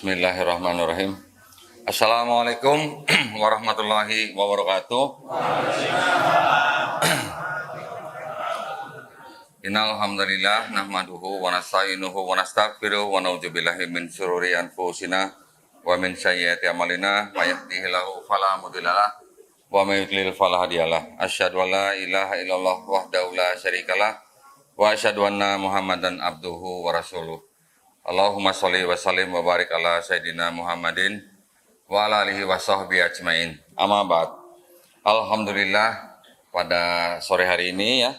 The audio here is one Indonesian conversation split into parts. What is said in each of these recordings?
Bismillahirrahmanirrahim. Assalamualaikum warahmatullahi wabarakatuh. Innal hamdalillah nahmaduhu wa nasta'inuhu wa nastaghfiruh wa na'udzubillahi min syururi anfusina wa min sayyiati a'malina may yahdihillahu fala mudhillalah wa may yudlil fala hadiyalah. Asyhadu an la ilaha illallah wahdahu la syarikalah wa asyhadu anna Muhammadan abduhu wa rasuluh. Allahumma sholli wa sallim wa barik ala sayyidina Muhammadin wa ala alihi wa sahbihi ajmain. Amma ba'd. Alhamdulillah pada sore hari ini ya,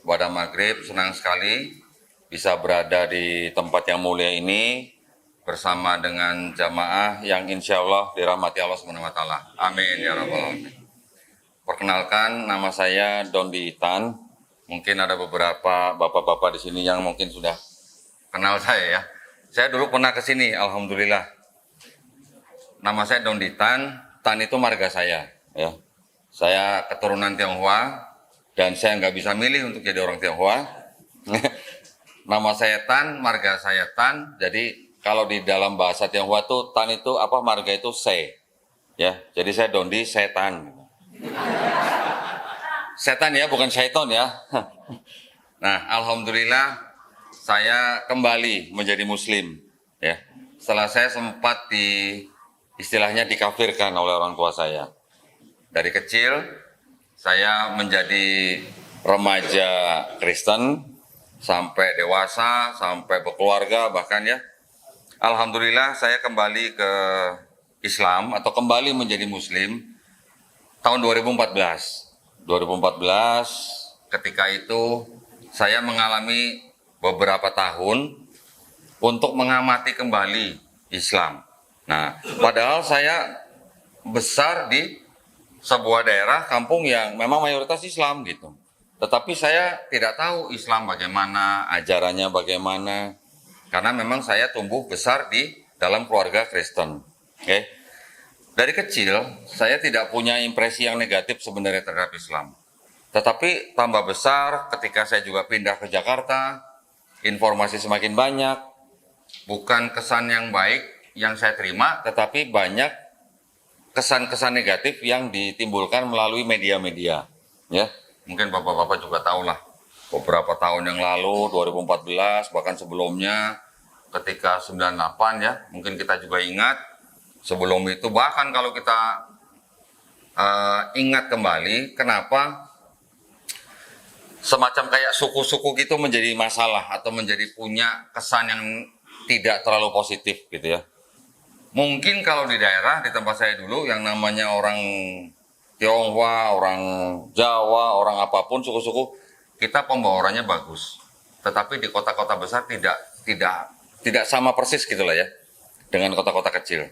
pada maghrib senang sekali bisa berada di tempat yang mulia ini bersama dengan jamaah yang insya Allah dirahmati Allah SWT. Amin ya rabbal alamin. Perkenalkan, nama saya Dondi Tan. Mungkin ada beberapa bapak-bapak di sini yang mungkin sudah kenal saya ya. Saya dulu pernah ke sini, alhamdulillah. Nama saya Dondi Tan. Tan itu marga saya. Ya. Saya keturunan Tionghoa dan saya nggak bisa milih untuk jadi orang Tionghoa. Nama saya Tan, marga saya Tan. Jadi kalau di dalam bahasa Tionghoa tuh Tan itu apa, marga itu Se. Ya, jadi saya Dondi Setan. Setan ya, bukan syaiton ya. Nah, alhamdulillah saya kembali menjadi muslim ya. Setelah saya sempat istilahnya dikafirkan oleh orang tua saya. Dari kecil saya menjadi remaja Kristen sampai dewasa, sampai berkeluarga bahkan ya. Alhamdulillah saya kembali ke Islam atau kembali menjadi muslim tahun 2014. 2014 ketika itu saya mengalami beberapa tahun untuk mengamati kembali Islam. Nah, padahal saya besar di sebuah daerah kampung yang memang mayoritas Islam gitu. Tetapi saya tidak tahu Islam bagaimana, ajarannya bagaimana. Karena memang saya tumbuh besar di dalam keluarga Kristen. Okay? Dari kecil, saya tidak punya impresi yang negatif sebenarnya terhadap Islam. Tetapi tambah besar ketika saya juga pindah ke Jakarta, informasi semakin banyak, bukan kesan yang baik yang saya terima, tetapi banyak kesan-kesan negatif yang ditimbulkan melalui media-media. Ya, mungkin bapak-bapak juga tahu lah, beberapa tahun yang lalu, 2014, bahkan sebelumnya, ketika 98 ya, mungkin kita juga ingat, sebelum itu bahkan kalau kita ingat kembali, kenapa semacam kayak suku-suku gitu menjadi masalah atau menjadi punya kesan yang tidak terlalu positif gitu ya. Mungkin kalau di daerah di tempat saya dulu yang namanya orang Tionghoa, orang Jawa, orang apapun suku-suku, kita pembawaan bagus. Tetapi di kota-kota besar tidak sama persis gitulah ya dengan kota-kota kecil.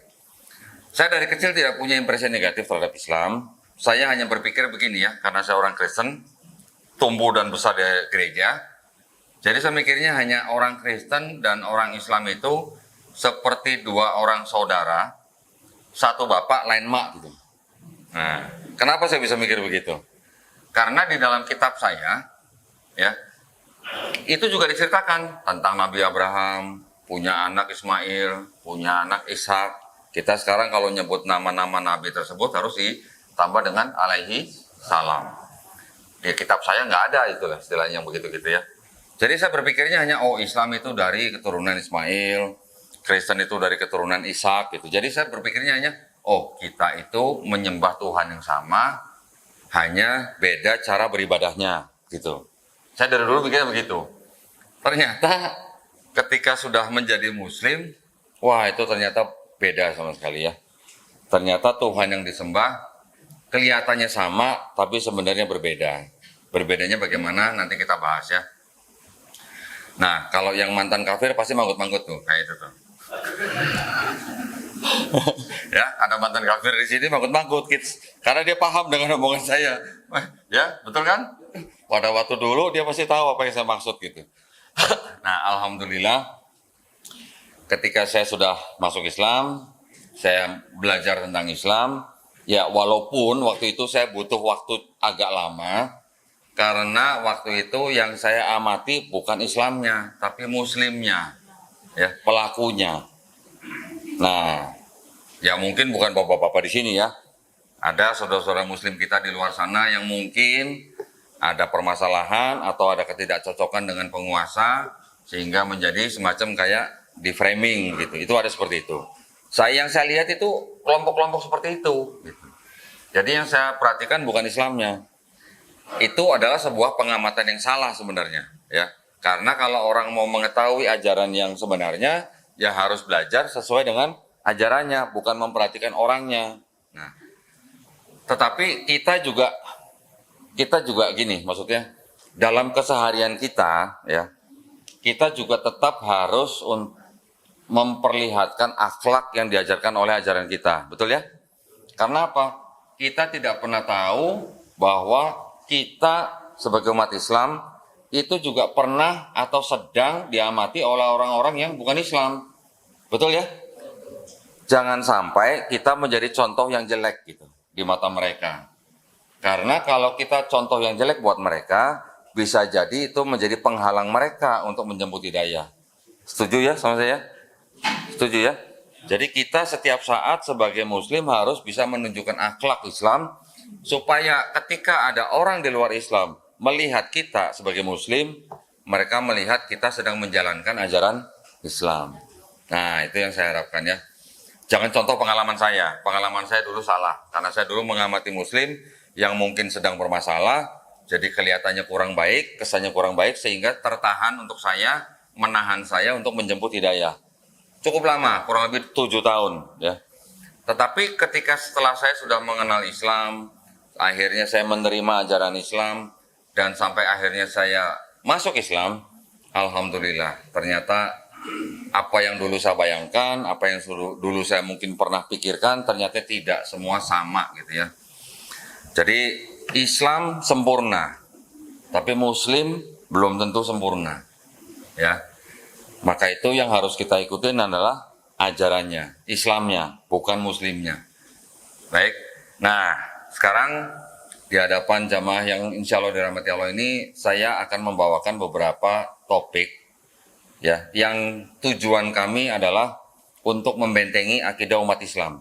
Saya dari kecil tidak punya impresi negatif terhadap Islam. Saya hanya berpikir begini ya, karena saya orang Kristen, tumbuh dan besar di gereja. Jadi saya mikirnya hanya orang Kristen dan orang Islam itu seperti dua orang saudara, satu bapak lain mak gitu. Nah, kenapa saya bisa mikir begitu? Karena di dalam kitab saya, ya, itu juga diceritakan tentang Nabi Abraham, punya anak Ismail, punya anak Ishak. Kita sekarang kalau nyebut nama-nama Nabi tersebut harus ditambah dengan alaihi salam. Ya, kitab saya nggak ada itulah istilahnya yang begitu gitu ya. Jadi saya berpikirnya hanya Islam itu dari keturunan Ismail, Kristen itu dari keturunan Ishak gitu. Jadi saya berpikirnya hanya kita itu menyembah Tuhan yang sama, hanya beda cara beribadahnya gitu. Saya dari dulu pikirnya begitu. Ternyata ketika sudah menjadi Muslim, wah itu ternyata beda sama sekali ya. Ternyata Tuhan yang disembah kelihatannya sama, tapi sebenarnya berbeda. Berbedanya bagaimana nanti kita bahas ya. Nah, kalau yang mantan kafir pasti manggut-manggut tuh, kayak itu tuh. Ya, ada mantan kafir di sini manggut-manggut, kids. Karena dia paham dengan omongan saya. Ya, betul kan? Pada waktu dulu dia pasti tahu apa yang saya maksud gitu. Nah, alhamdulillah ketika saya sudah masuk Islam, saya belajar tentang Islam. Ya, walaupun waktu itu saya butuh waktu agak lama, karena waktu itu yang saya amati bukan Islamnya, tapi Muslimnya, ya, pelakunya. Nah, ya mungkin bukan bapak-bapak di sini ya. Ada saudara-saudara muslim kita di luar sana yang mungkin ada permasalahan atau ada ketidakcocokan dengan penguasa sehingga menjadi semacam kayak di framing gitu. Itu ada seperti itu. Yang saya lihat itu kelompok-kelompok seperti itu. Gitu. Jadi yang saya perhatikan bukan Islamnya. Itu adalah sebuah pengamatan yang salah sebenarnya, ya. Karena kalau orang mau mengetahui ajaran yang sebenarnya, ya harus belajar sesuai dengan ajarannya, bukan memperhatikan orangnya. Nah, tetapi kita juga gini, maksudnya dalam keseharian kita, ya, kita juga tetap harus memperlihatkan akhlak yang diajarkan oleh ajaran kita, betul ya? Karena apa? Kita tidak pernah tahu bahwa kita sebagai umat Islam itu juga pernah atau sedang diamati oleh orang-orang yang bukan Islam, betul ya? Jangan sampai kita menjadi contoh yang jelek gitu di mata mereka. Karena kalau kita contoh yang jelek buat mereka, bisa jadi itu menjadi penghalang mereka untuk menjemput hidayah. Setuju ya sama saya? Setuju ya? Jadi kita setiap saat sebagai muslim harus bisa menunjukkan akhlak Islam, supaya ketika ada orang di luar Islam melihat kita sebagai muslim, mereka melihat kita sedang menjalankan ajaran Islam. Nah, itu yang saya harapkan ya. Jangan contoh pengalaman saya. Pengalaman saya dulu salah. Karena saya dulu mengamati muslim yang mungkin sedang bermasalah, jadi kelihatannya kurang baik, kesannya kurang baik, sehingga tertahan untuk saya, menahan saya untuk menjemput hidayah. Cukup lama, kurang lebih 7 tahun. Ya. Tetapi ketika setelah saya sudah mengenal Islam, akhirnya saya menerima ajaran Islam, dan sampai akhirnya saya masuk Islam, alhamdulillah, ternyata apa yang dulu saya bayangkan, apa yang dulu saya mungkin pernah pikirkan, ternyata tidak semua sama gitu ya. Jadi Islam sempurna, tapi Muslim belum tentu sempurna, ya. Maka itu yang harus kita ikutin adalah ajarannya, Islamnya, bukan Muslimnya. Baik, nah sekarang di hadapan jamaah yang insya Allah dirahmati Allah ini, saya akan membawakan beberapa topik, ya, yang tujuan kami adalah untuk membentengi akidah umat Islam,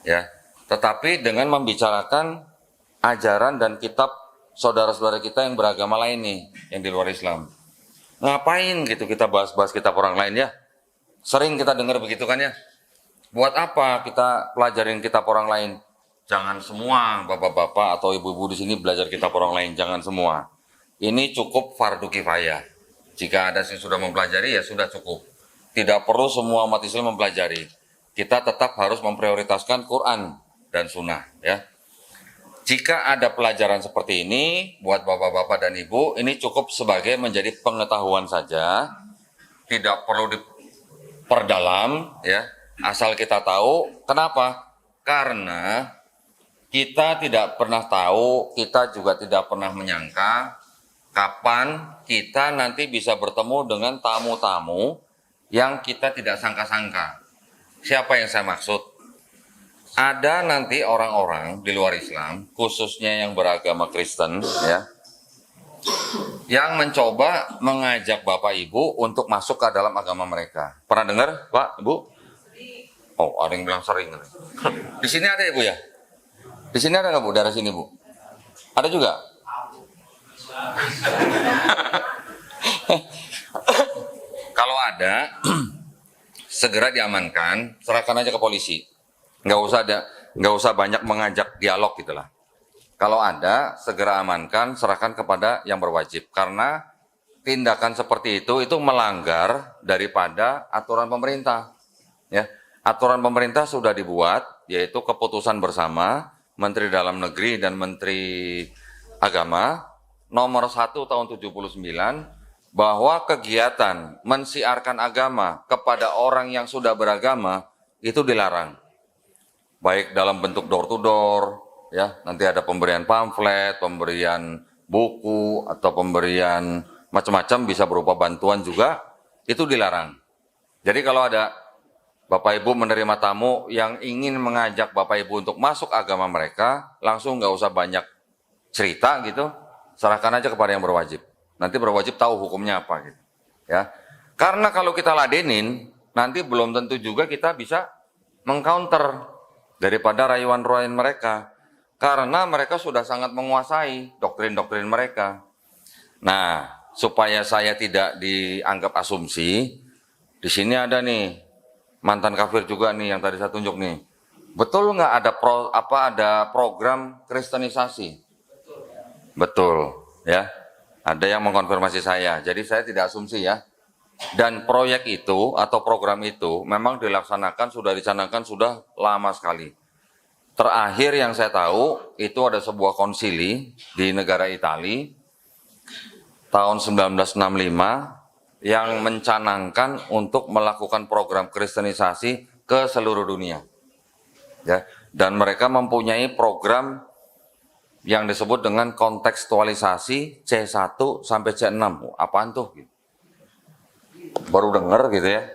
ya. Tetapi dengan membicarakan ajaran dan kitab saudara-saudara kita yang beragama lain nih, yang di luar Islam. Ngapain gitu kita bahas-bahas kitab orang lain ya? Sering kita dengar begitu kan ya? Buat apa kita pelajarin kitab orang lain? Jangan semua bapak-bapak atau ibu-ibu di sini belajar kitab orang lain, jangan semua. Ini cukup fardu kifayah. Jika ada yang sudah mempelajari ya sudah cukup. Tidak perlu semua umat Islam mempelajari. Kita tetap harus memprioritaskan Quran dan Sunnah ya. Jika ada pelajaran seperti ini, buat bapak-bapak dan ibu, ini cukup sebagai menjadi pengetahuan saja, tidak perlu diperdalam, ya. Asal kita tahu, kenapa? Karena kita tidak pernah tahu, kita juga tidak pernah menyangka, kapan kita nanti bisa bertemu dengan tamu-tamu yang kita tidak sangka-sangka. Siapa yang saya maksud? Ada nanti orang-orang di luar Islam, khususnya yang beragama Kristen, ya, yang mencoba mengajak Bapak Ibu untuk masuk ke dalam agama mereka. Pernah dengar, Pak, Ibu? Oh, ada yang bilang sering. Di sini ada ya, Bu ya? Di sini ada nggak, Bu? Dari sini, Bu? Ada juga? Kalau ada, segera diamankan, serahkan aja ke polisi. Nggak usah banyak mengajak dialog gitulah. Kalau ada, segera amankan, serahkan kepada yang berwajib. Karena tindakan seperti itu melanggar daripada aturan pemerintah. Ya, aturan pemerintah sudah dibuat, yaitu keputusan bersama Menteri Dalam Negeri dan Menteri Agama nomor 1 tahun 79, bahwa kegiatan mensiarkan agama kepada orang yang sudah beragama itu dilarang. Baik dalam bentuk door to door, ya, nanti ada pemberian pamflet, pemberian buku, atau pemberian macam-macam, bisa berupa bantuan juga, itu dilarang. Jadi kalau ada Bapak Ibu menerima tamu yang ingin mengajak Bapak Ibu untuk masuk agama mereka, langsung nggak usah banyak cerita gitu, serahkan aja kepada yang berwajib. Nanti berwajib tahu hukumnya apa gitu, ya. Karena kalau kita ladenin, nanti belum tentu juga kita bisa mengcounter daripada rayuan-rayuan mereka. Karena mereka sudah sangat menguasai doktrin-doktrin mereka. Nah, supaya saya tidak dianggap asumsi, di sini ada nih mantan kafir juga nih yang tadi saya tunjuk nih. Betul nggak ada program kristenisasi? Betul, ya. Ada yang mengkonfirmasi saya. Jadi saya tidak asumsi ya. Dan proyek itu atau program itu memang sudah dicanangkan sudah lama sekali. Terakhir yang saya tahu itu ada sebuah konsili di negara Italia tahun 1965 yang mencanangkan untuk melakukan program kristenisasi ke seluruh dunia. Ya, dan mereka mempunyai program yang disebut dengan kontekstualisasi C1 sampai C6. Apaan tuh? Baru dengar gitu ya.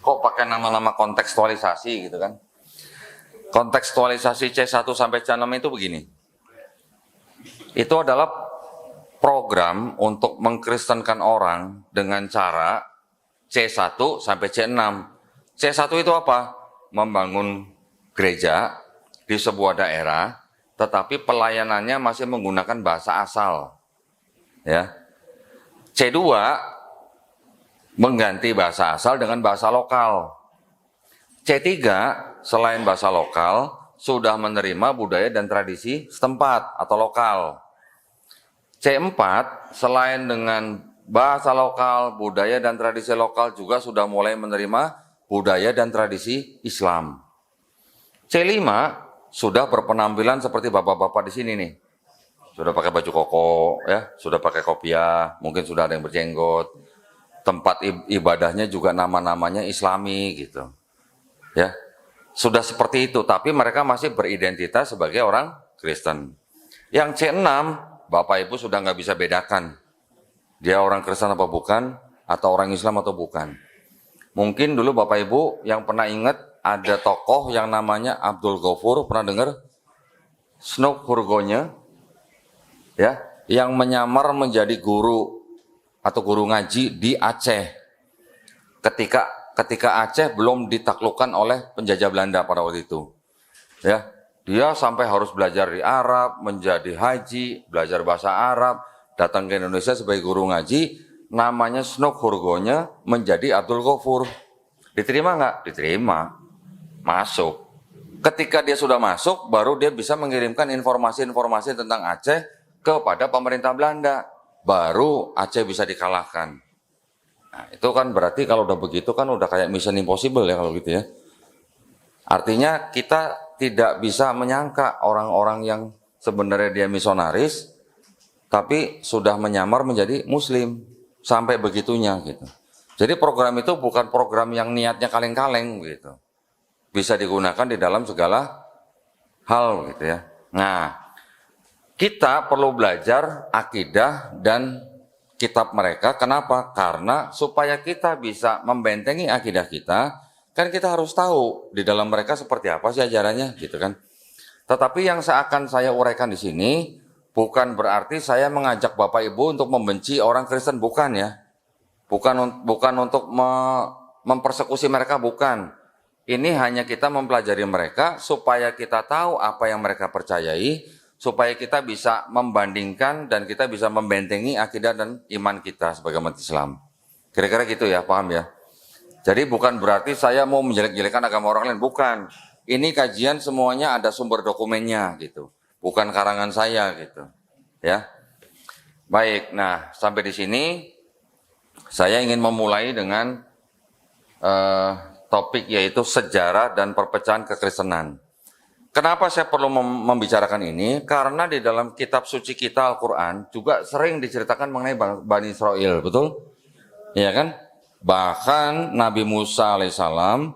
Kok pakai nama-nama kontekstualisasi gitu kan? Kontekstualisasi C1 sampai C6 itu begini. Itu adalah program untuk mengkristenkan orang dengan cara C1 sampai C6. C1 itu apa? Membangun gereja di sebuah daerah, tetapi pelayanannya masih menggunakan bahasa asal. Ya. C2 mengganti bahasa asal dengan bahasa lokal. C3 selain bahasa lokal sudah menerima budaya dan tradisi setempat atau lokal. C4 selain dengan bahasa lokal, budaya dan tradisi lokal juga sudah mulai menerima budaya dan tradisi Islam. C5 sudah berpenampilan seperti bapak-bapak di sini nih. Sudah pakai baju koko, ya, sudah pakai kopiah, mungkin sudah ada yang berjenggot. Tempat ibadahnya juga nama-namanya Islami gitu. Ya. Sudah seperti itu, tapi mereka masih beridentitas sebagai orang Kristen. Yang C6, Bapak Ibu sudah nggak bisa bedakan. Dia orang Kristen apa bukan, atau orang Islam atau bukan. Mungkin dulu Bapak Ibu yang pernah ingat ada tokoh yang namanya Abdul Ghafur, pernah dengar? Snook Hurgonya, ya, yang menyamar menjadi guru atau guru ngaji di Aceh. Ketika Aceh belum ditaklukkan oleh penjajah Belanda pada waktu itu. Ya, dia sampai harus belajar di Arab, menjadi haji, belajar bahasa Arab, datang ke Indonesia sebagai guru ngaji, namanya Snook Hurgonya menjadi Abdul Ghafur. Diterima nggak? Diterima. Masuk. Ketika dia sudah masuk, baru dia bisa mengirimkan informasi-informasi tentang Aceh kepada pemerintah Belanda. Baru Aceh bisa dikalahkan. Nah, itu kan berarti kalau udah begitu kan udah kayak Mission Impossible ya kalau gitu ya. Artinya kita tidak bisa menyangka orang-orang yang sebenarnya dia misionaris, tapi sudah menyamar menjadi Muslim sampai begitunya gitu. Jadi program itu bukan program yang niatnya kaleng-kaleng gitu. Bisa digunakan di dalam segala hal gitu ya. Nah, kita perlu belajar akidah dan kitab mereka. Kenapa? Karena supaya kita bisa membentengi akidah kita, kan kita harus tahu di dalam mereka seperti apa sih ajarannya, gitu kan. Tetapi yang akan saya uraikan di sini bukan berarti saya mengajak Bapak Ibu untuk membenci orang Kristen, bukan ya. Bukan untuk mempersekusi mereka, bukan. Ini hanya kita mempelajari mereka supaya kita tahu apa yang mereka percayai, supaya kita bisa membandingkan dan kita bisa membentengi akidah dan iman kita sebagai umat Islam. Kira-kira gitu ya, paham ya? Jadi bukan berarti saya mau menjelek-jelekan agama orang lain, bukan. Ini kajian semuanya ada sumber dokumennya gitu. Bukan karangan saya gitu. Ya. Baik, nah sampai di sini saya ingin memulai dengan topik yaitu sejarah dan perpecahan kekristenan. Kenapa saya perlu membicarakan ini? Karena di dalam kitab suci kita Al-Quran juga sering diceritakan mengenai Bani Israel, betul? Iya kan? Bahkan Nabi Musa alaihissalam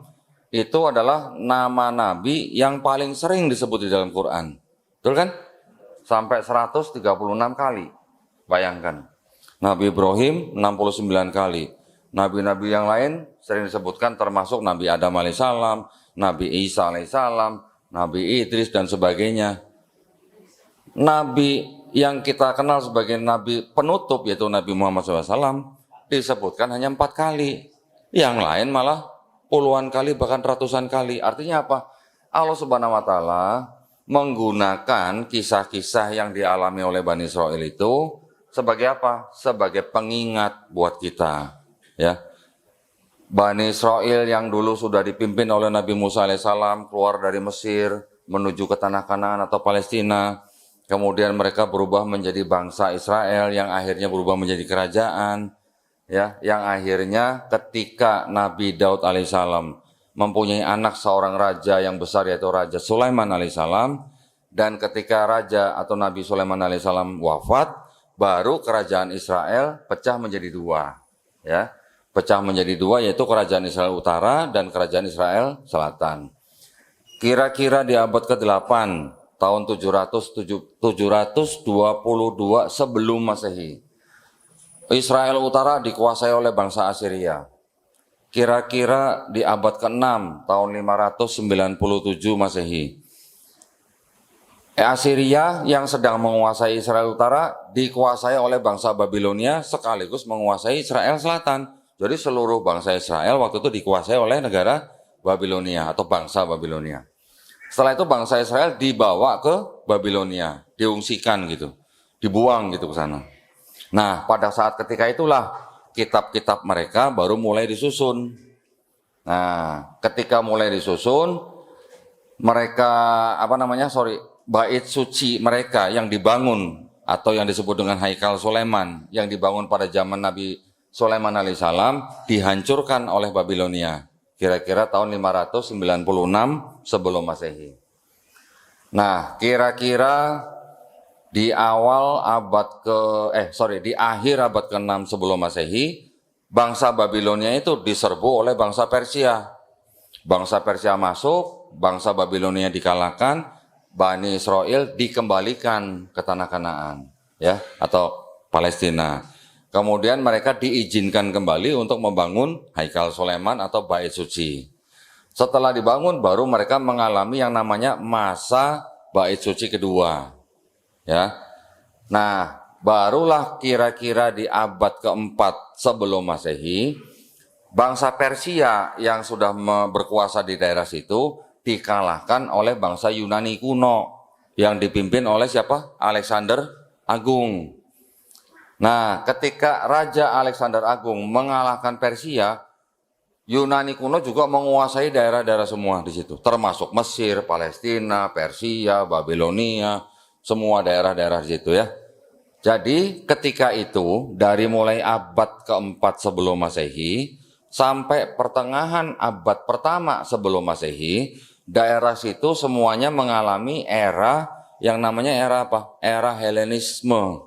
itu adalah nama Nabi yang paling sering disebut di dalam Quran. Betul kan? Sampai 136 kali. Bayangkan. Nabi Ibrahim 69 kali. Nabi-nabi yang lain sering disebutkan termasuk Nabi Adam alaihissalam, Nabi Isa alaihissalam, Nabi Idris dan sebagainya. Nabi yang kita kenal sebagai Nabi penutup yaitu Nabi Muhammad SAW disebutkan hanya 4 kali. Yang lain malah puluhan kali bahkan ratusan kali. Artinya apa? Allah Subhanahu wa taala menggunakan kisah-kisah yang dialami oleh Bani Israel itu sebagai apa? Sebagai pengingat buat kita, ya. Bani Israel yang dulu sudah dipimpin oleh Nabi Musa alaihissalam keluar dari Mesir menuju ke tanah Kanaan atau Palestina. Kemudian mereka berubah menjadi bangsa Israel yang akhirnya berubah menjadi kerajaan. Ya, yang akhirnya ketika Nabi Daud alaihissalam mempunyai anak seorang raja yang besar yaitu Raja Sulaiman alaihissalam, dan ketika raja atau Nabi Sulaiman alaihissalam wafat, baru kerajaan Israel pecah menjadi dua, ya, pecah menjadi dua yaitu kerajaan Israel Utara dan kerajaan Israel Selatan. Kira-kira di abad ke-8 tahun 722 sebelum Masehi, Israel Utara dikuasai oleh bangsa Assyria. Kira-kira di abad ke-6 tahun 597 Masehi, Assyria yang sedang menguasai Israel Utara dikuasai oleh bangsa Babilonia sekaligus menguasai Israel Selatan. Jadi seluruh bangsa Israel waktu itu dikuasai oleh negara Babilonia atau bangsa Babilonia. Setelah itu bangsa Israel dibawa ke Babilonia, diungsikan gitu, dibuang gitu ke sana. Nah, pada saat ketika itulah kitab-kitab mereka baru mulai disusun. Nah, ketika mulai disusun, mereka bait suci mereka yang dibangun atau yang disebut dengan Haikal Sulaiman yang dibangun pada zaman Nabi Sulaiman alaihissalam dihancurkan oleh Babilonia. Kira-kira tahun 596 sebelum Masehi. Nah, kira-kira di akhir abad ke-6 sebelum Masehi, bangsa Babilonia itu diserbu oleh bangsa Persia. Bangsa Persia masuk, bangsa Babilonia dikalahkan, Bani Israel dikembalikan ke tanah Kanaan, ya, atau Palestina. Kemudian mereka diizinkan kembali untuk membangun Haikal Sulaiman atau Bait Suci. Setelah dibangun baru mereka mengalami yang namanya masa Bait Suci kedua. Ya. Nah, barulah kira-kira di abad ke-4 sebelum Masehi, bangsa Persia yang sudah berkuasa di daerah situ dikalahkan oleh bangsa Yunani kuno yang dipimpin oleh siapa? Alexander Agung. Nah, ketika Raja Alexander Agung mengalahkan Persia, Yunani kuno juga menguasai daerah-daerah semua di situ, termasuk Mesir, Palestina, Persia, Babilonia, semua daerah-daerah di situ ya. Jadi ketika itu dari mulai abad ke-4 sebelum Masehi sampai pertengahan abad pertama sebelum Masehi, daerah situ semuanya mengalami era yang namanya era apa? Era Helenisme.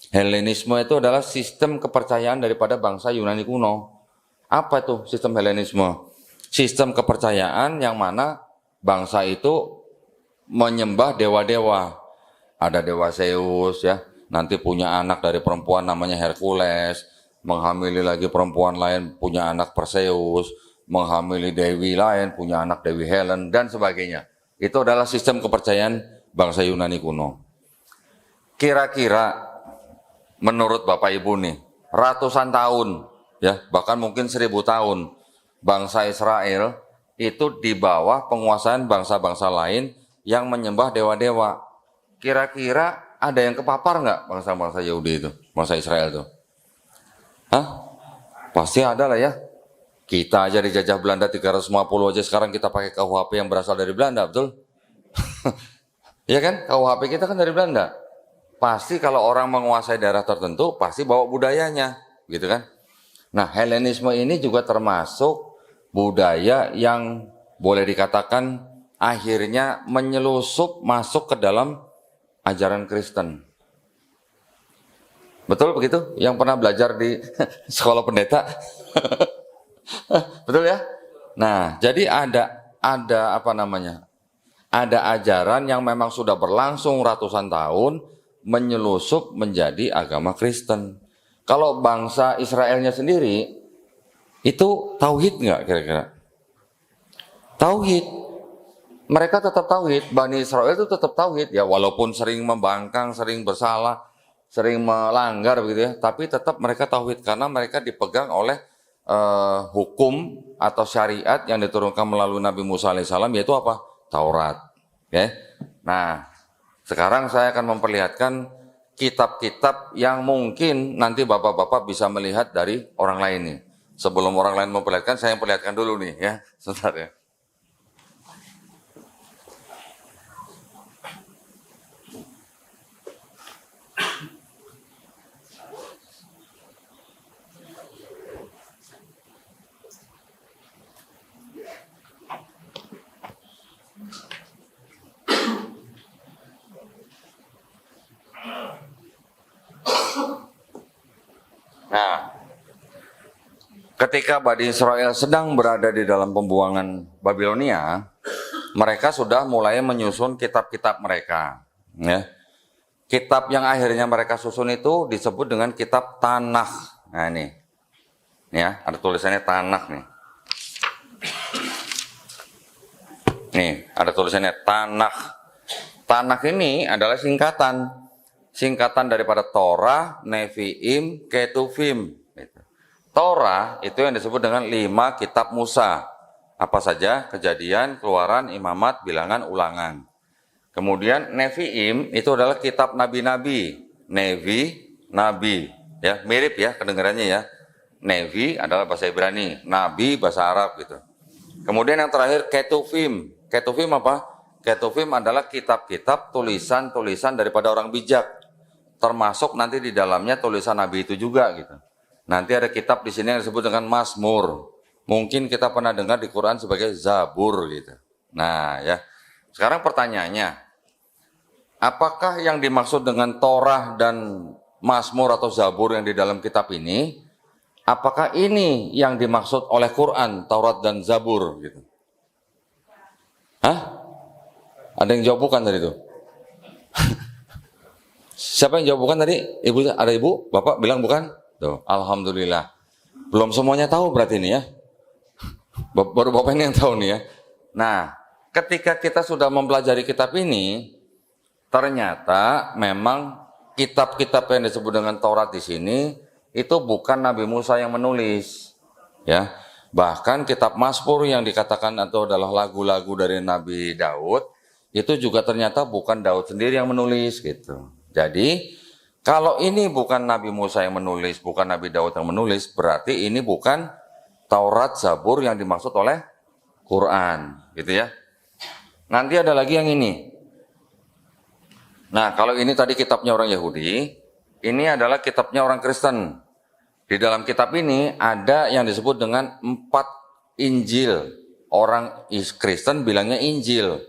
Helenisme itu adalah sistem kepercayaan daripada bangsa Yunani kuno. Apa itu sistem Helenisme? Sistem kepercayaan yang mana bangsa itu menyembah dewa-dewa. Ada dewa Zeus ya, nanti punya anak dari perempuan namanya Hercules, menghamili lagi perempuan lain punya anak Perseus, menghamili dewi lain punya anak Dewi Helen dan sebagainya. Itu adalah sistem kepercayaan bangsa Yunani kuno. Kira-kira menurut Bapak Ibu nih, ratusan tahun, ya bahkan mungkin 1000 tahun, bangsa Israel itu di bawah penguasaan bangsa-bangsa lain yang menyembah dewa-dewa. Kira-kira ada yang kepapar nggak bangsa-bangsa Yahudi itu, bangsa Israel itu? Hah? Pasti ada lah ya. Kita aja dijajah Belanda 350 aja sekarang kita pakai KUHP yang berasal dari Belanda, betul? Ya kan, KUHP kita kan dari Belanda. Pasti kalau orang menguasai daerah tertentu, pasti bawa budayanya, gitu kan. Nah, Helenisme ini juga termasuk budaya yang boleh dikatakan akhirnya menyelusup masuk ke dalam ajaran Kristen. Betul begitu? Yang pernah belajar di sekolah pendeta? Betul ya? Nah, jadi ada ada ajaran yang memang sudah berlangsung ratusan tahun, menyelusup menjadi agama Kristen. Kalau bangsa Israelnya sendiri, itu tauhid nggak kira-kira? Tauhid. Mereka tetap tauhid. Bani Israel itu tetap tauhid. Ya walaupun sering membangkang, sering bersalah, sering melanggar begitu ya. Tapi tetap mereka tauhid karena mereka dipegang oleh hukum atau syariat yang diturunkan melalui Nabi Musa alaihissalam, yaitu apa? Taurat. Oke. Nah, sekarang saya akan memperlihatkan kitab-kitab yang mungkin nanti bapak-bapak bisa melihat dari orang lain nih. Sebelum orang lain memperlihatkan, saya memperlihatkan dulu nih ya, sebentar ya. Nah, ketika Bani Israel sedang berada di dalam pembuangan Babilonia, mereka sudah mulai menyusun kitab-kitab mereka. Ya. Kitab yang akhirnya mereka susun itu disebut dengan kitab Tanakh. Nah ini, ya ada tulisannya Tanakh nih. Nih ada tulisannya Tanakh. Tanakh ini adalah singkatan daripada Torah, Nevi'im, Ketuvim. Torah itu yang disebut dengan 5 kitab Musa. Apa saja? Kejadian, Keluaran, Imamat, Bilangan, Ulangan. Kemudian Nevi'im itu adalah kitab nabi-nabi. Nevi, nabi. Ya, mirip ya kedengarannya ya. Nevi adalah bahasa Ibrani, nabi bahasa Arab gitu. Kemudian yang terakhir Ketuvim. Ketuvim apa? Ketuvim adalah kitab-kitab tulisan-tulisan daripada orang bijak. Termasuk nanti di dalamnya tulisan nabi itu juga gitu. Nanti ada kitab di sini yang disebut dengan Mazmur. Mungkin kita pernah dengar di Quran sebagai Zabur gitu. Nah ya, sekarang pertanyaannya, apakah yang dimaksud dengan Torah dan Mazmur atau Zabur yang di dalam kitab ini, apakah ini yang dimaksud oleh Quran, Taurat dan Zabur gitu? Hah? Ada yang jawab bukan tadi itu? Siapa yang jawab bukan tadi? Ibu, ada ibu? Bapak bilang bukan? Tuh, alhamdulillah. Belum semuanya tahu berarti ini ya. Baru bapak ini yang tahu nih ya. Nah, ketika kita sudah mempelajari kitab ini, ternyata memang kitab-kitab yang disebut dengan Taurat di sini itu bukan Nabi Musa yang menulis, ya. Bahkan kitab Mazmur yang dikatakan itu adalah lagu-lagu dari Nabi Daud, itu juga ternyata bukan Daud sendiri yang menulis gitu. Jadi kalau ini bukan Nabi Musa yang menulis, bukan Nabi Daud yang menulis, berarti ini bukan Taurat, Zabur yang dimaksud oleh Quran, gitu ya. Nanti ada lagi yang ini. Nah, kalau ini tadi kitabnya orang Yahudi, ini adalah kitabnya orang Kristen. Di dalam kitab ini ada yang disebut dengan 4 Injil. Orang Kristen bilangnya Injil.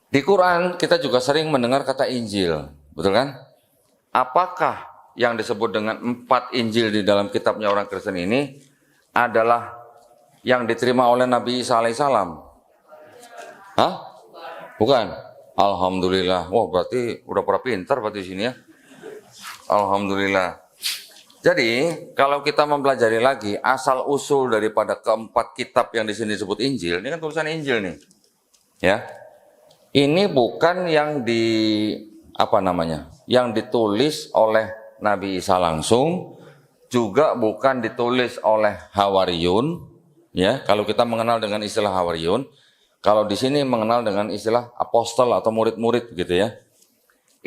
Di Quran kita juga sering mendengar kata Injil, betul kan? Apakah yang disebut dengan 4 Injil di dalam kitabnya orang Kristen ini adalah yang diterima oleh Nabi Isa alaihissalam? Hah? Bukan? Alhamdulillah. Wah, berarti udah pernah pintar berarti di sini ya. Alhamdulillah. Jadi, kalau kita mempelajari lagi asal usul daripada keempat kitab yang di sini disebut Injil, ini kan tulisan Injil nih. Ya. Ini bukan yang yang ditulis oleh Nabi Isa langsung, juga bukan ditulis oleh Hawariyun, ya. Kalau kita mengenal dengan istilah Hawariyun, kalau di sini mengenal dengan istilah apostol atau murid-murid gitu ya.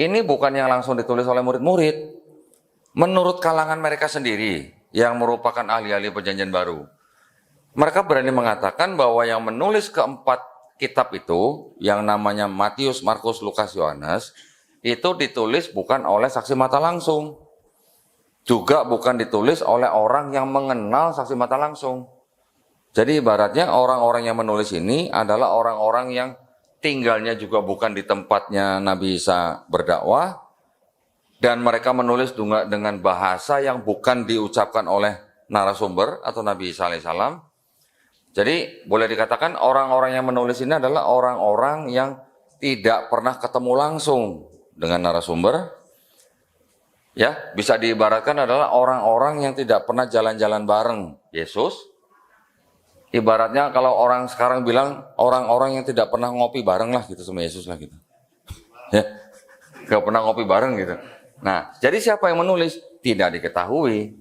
Ini bukan yang langsung ditulis oleh murid-murid. Menurut kalangan mereka sendiri yang merupakan ahli-ahli perjanjian baru, mereka berani mengatakan bahwa yang menulis keempat kitab itu, yang namanya Matius, Markus, Lukas, Yohanes, itu ditulis bukan oleh saksi mata langsung. Juga bukan ditulis oleh orang yang mengenal saksi mata langsung. Jadi ibaratnya orang-orang yang menulis ini adalah orang-orang yang tinggalnya juga bukan di tempatnya Nabi Isa berdakwah, dan mereka menulis dengan bahasa yang bukan diucapkan oleh narasumber atau Nabi Isa alaihissalam. Jadi boleh dikatakan orang-orang yang menulis ini adalah orang-orang yang tidak pernah ketemu langsung dengan narasumber. Ya, bisa diibaratkan adalah orang-orang yang tidak pernah jalan-jalan bareng Yesus. Ibaratnya kalau orang sekarang bilang orang-orang yang tidak pernah ngopi bareng lah gitu sama Yesus lah gitu. Ya, gak pernah ngopi bareng gitu. Nah, jadi siapa yang menulis? Tidak diketahui.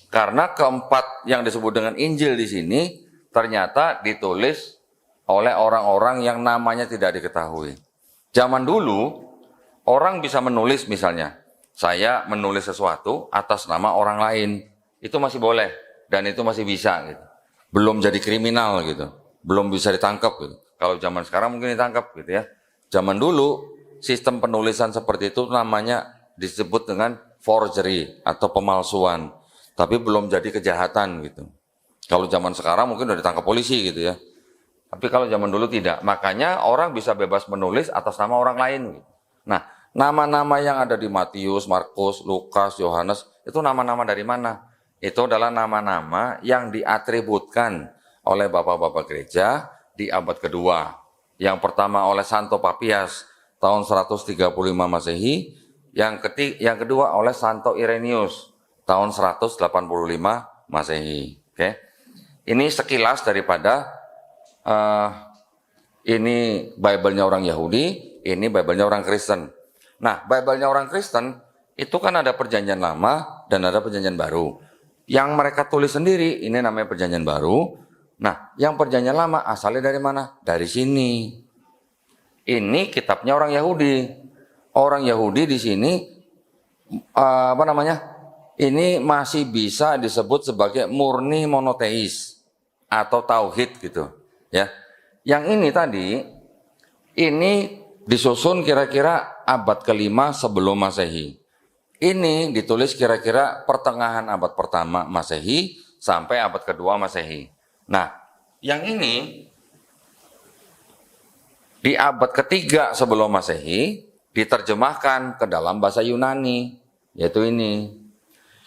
Karena keempat yang disebut dengan Injil di sini ternyata ditulis oleh orang-orang yang namanya tidak diketahui. Zaman dulu orang bisa menulis misalnya, saya menulis sesuatu atas nama orang lain, itu masih boleh dan itu masih bisa gitu. Belum jadi kriminal gitu, belum bisa ditangkap gitu. Kalau zaman sekarang mungkin ditangkap gitu ya. Zaman dulu sistem penulisan seperti itu namanya disebut dengan forgery atau pemalsuan, tapi belum jadi kejahatan gitu. Kalau zaman sekarang mungkin udah ditangkap polisi gitu ya. Tapi kalau zaman dulu tidak. Makanya orang bisa bebas menulis atas nama orang lain. Nah, nama-nama yang ada di Matius, Markus, Lukas, Yohanes, itu nama-nama dari mana? Itu adalah nama-nama yang diatributkan oleh bapak-bapak gereja di abad kedua. Yang pertama oleh Santo Papias tahun 135 Masehi. Yang kedua oleh Santo Irenaeus tahun 185 Masehi. Oke. Ini sekilas daripada ini Bible-nya orang Yahudi, ini Bible-nya orang Kristen. Nah, Bible-nya orang Kristen itu kan ada perjanjian lama dan ada perjanjian baru. Yang mereka tulis sendiri, ini namanya perjanjian baru. Nah, yang perjanjian lama asalnya dari mana? Dari sini. Ini kitabnya orang Yahudi. Orang Yahudi di sini, ini masih bisa disebut sebagai murni monoteis atau tauhid gitu. Ya, yang ini tadi, ini disusun kira-kira abad kelima sebelum Masehi. Ini ditulis kira-kira pertengahan abad pertama Masehi sampai abad kedua Masehi. Nah, yang ini di abad ketiga sebelum Masehi diterjemahkan ke dalam bahasa Yunani, yaitu ini.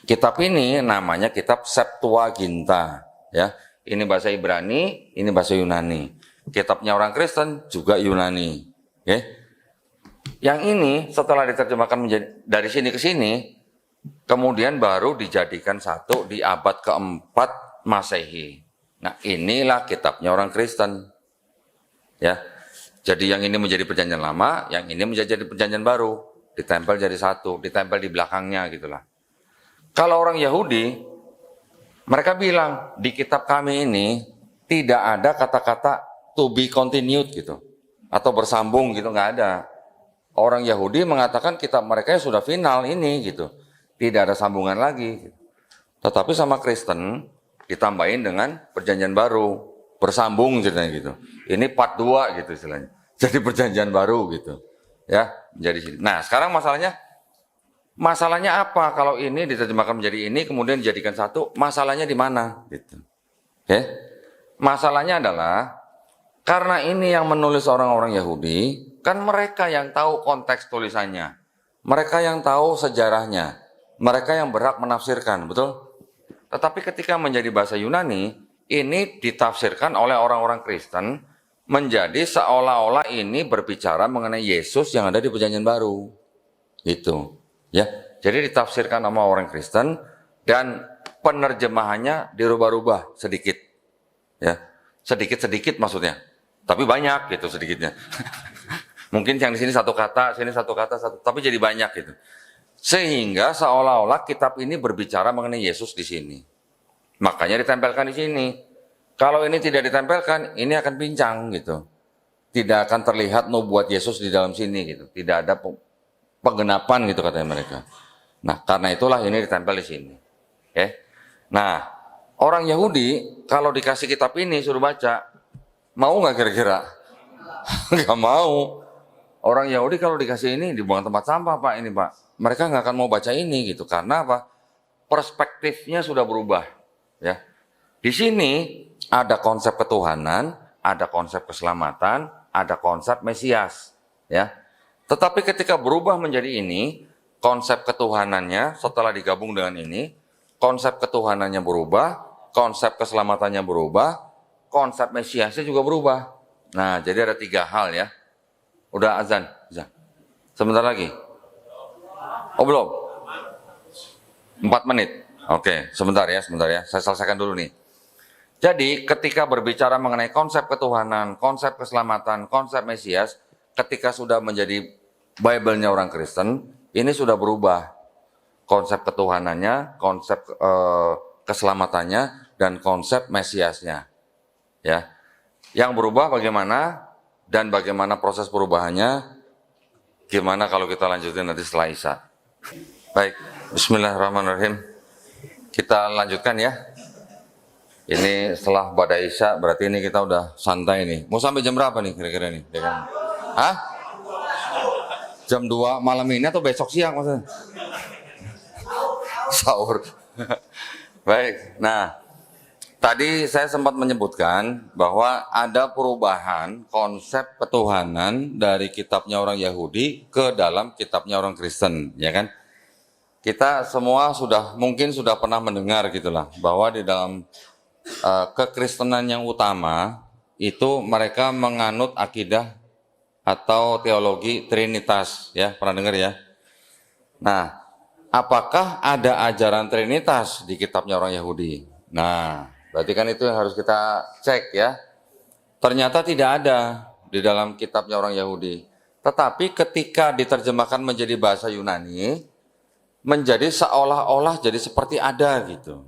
Kitab ini namanya kitab Septuaginta, ya. Ini bahasa Ibrani, ini bahasa Yunani. Kitabnya orang Kristen juga Yunani. Okay? Yang ini setelah diterjemahkan menjadi dari sini ke sini, kemudian baru dijadikan satu di abad keempat Masehi. Nah, inilah kitabnya orang Kristen. Ya. Jadi yang ini menjadi perjanjian lama, yang ini menjadi perjanjian baru, ditempel jadi satu, ditempel di belakangnya gitulah. Kalau orang Yahudi, mereka bilang, di kitab kami ini tidak ada kata-kata to be continued gitu. Atau bersambung gitu, nggak ada. Orang Yahudi mengatakan kitab mereka sudah final ini gitu. Tidak ada sambungan lagi. Tetapi sama Kristen ditambahin dengan perjanjian baru. Bersambung ceritanya gitu. Ini part 2 gitu istilahnya. Jadi perjanjian baru gitu. Ya, menjadi. Nah, sekarang masalahnya apa kalau ini diterjemahkan menjadi ini kemudian dijadikan satu? Masalahnya di mana? Gitu. Oke. Masalahnya adalah karena ini yang menulis orang-orang Yahudi, kan mereka yang tahu konteks tulisannya. Mereka yang tahu sejarahnya. Mereka yang berhak menafsirkan, betul? Tetapi ketika menjadi bahasa Yunani, ini ditafsirkan oleh orang-orang Kristen menjadi seolah-olah ini berbicara mengenai Yesus yang ada di perjanjian baru. Gitu. Ya, jadi ditafsirkan sama orang Kristen dan penerjemahannya dirubah-rubah sedikit. Ya, sedikit-sedikit maksudnya. Tapi banyak gitu sedikitnya. Mungkin yang di sini satu kata, tapi jadi banyak gitu. Sehingga seolah-olah kitab ini berbicara mengenai Yesus di sini. Makanya ditempelkan di sini. Kalau ini tidak ditempelkan, ini akan pincang gitu. Tidak akan terlihat nubuat Yesus di dalam sini gitu. Tidak ada penggenapan gitu katanya mereka. Nah, karena itulah ini ditempel di sini. Oke. Nah, orang Yahudi kalau dikasih kitab ini suruh baca, mau nggak kira-kira? Nggak mau. Orang Yahudi kalau dikasih ini dibuang tempat sampah Pak ini Pak. Mereka nggak akan mau baca ini gitu. Karena apa? Perspektifnya sudah berubah. Ya. Di sini ada konsep ketuhanan, ada konsep keselamatan, ada konsep Mesias. Ya. Tetapi ketika berubah menjadi ini, konsep ketuhanannya setelah digabung dengan ini, konsep ketuhanannya berubah, konsep keselamatannya berubah, konsep Mesiasnya juga berubah. Nah, jadi ada 3 hal ya. Udah azan. Sebentar lagi. Oh belum? 4 menit. Oke, sebentar ya. Saya selesaikan dulu nih. Jadi ketika berbicara mengenai konsep ketuhanan, konsep keselamatan, konsep Mesias, ketika sudah menjadi Bible-nya orang Kristen, ini sudah berubah. Konsep ketuhanannya, konsep keselamatannya dan konsep Mesiasnya. Ya, yang berubah bagaimana dan bagaimana proses perubahannya? Gimana kalau kita lanjutin nanti setelah Isya? Baik, Bismillahirrahmanirrahim. Kita lanjutkan ya. Ini setelah badai Isya, berarti ini kita udah santai nih. Mau sampai jam berapa nih kira-kira nih? Hah? Jam 2 malam ini atau besok siang maksudnya? Sahur. Baik, nah tadi saya sempat menyebutkan bahwa ada perubahan konsep ketuhanan dari kitabnya orang Yahudi ke dalam kitabnya orang Kristen, ya kan? Kita semua mungkin sudah pernah mendengar gitulah bahwa di dalam kekristenan yang utama itu mereka menganut akidah atau teologi Trinitas, ya pernah dengar ya? Nah, apakah ada ajaran Trinitas di kitabnya orang Yahudi? Nah, berarti kan itu yang harus kita cek ya. Ternyata tidak ada di dalam kitabnya orang Yahudi. Tetapi ketika diterjemahkan menjadi bahasa Yunani, menjadi seolah-olah jadi seperti ada gitu.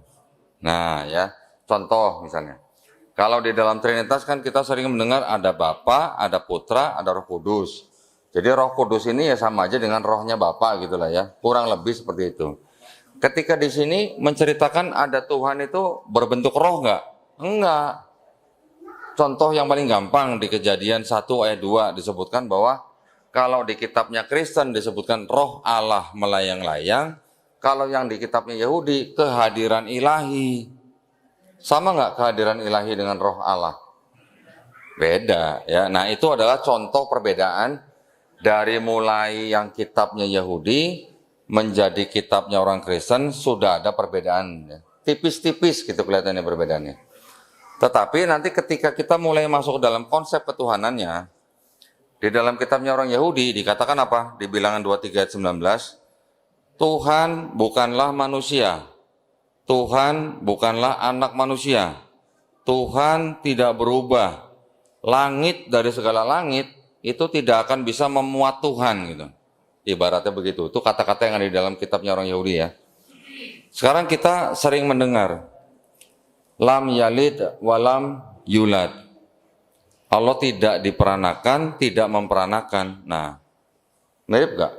Nah ya, contoh misalnya. Kalau di dalam Trinitas kan kita sering mendengar ada Bapa, ada Putra, ada Roh Kudus. Jadi Roh Kudus ini ya sama aja dengan rohnya Bapa gitulah ya. Kurang lebih seperti itu. Ketika di sini menceritakan ada Tuhan itu berbentuk roh enggak? Enggak. Contoh yang paling gampang di Kejadian 1 ayat 2 disebutkan bahwa kalau di kitabnya Kristen disebutkan roh Allah melayang-layang, kalau yang di kitabnya Yahudi kehadiran ilahi. Sama nggak kehadiran ilahi dengan roh Allah? Beda ya. Nah itu adalah contoh perbedaan dari mulai yang kitabnya Yahudi menjadi kitabnya orang Kristen sudah ada perbedaan. Ya. Tipis-tipis gitu kelihatannya perbedaannya. Tetapi nanti ketika kita mulai masuk ke dalam konsep ketuhanannya, di dalam kitabnya orang Yahudi dikatakan apa? Di Bilangan 23 ayat 19, Tuhan bukanlah manusia. Tuhan bukanlah anak manusia. Tuhan tidak berubah. Langit dari segala langit itu tidak akan bisa memuat Tuhan gitu. Ibaratnya begitu. Itu kata-kata yang ada di dalam kitabnya orang Yahudi ya. Sekarang kita sering mendengar lam yalid walam yulad. Allah tidak diperanakan, tidak memperanakan. Nah, mirip gak?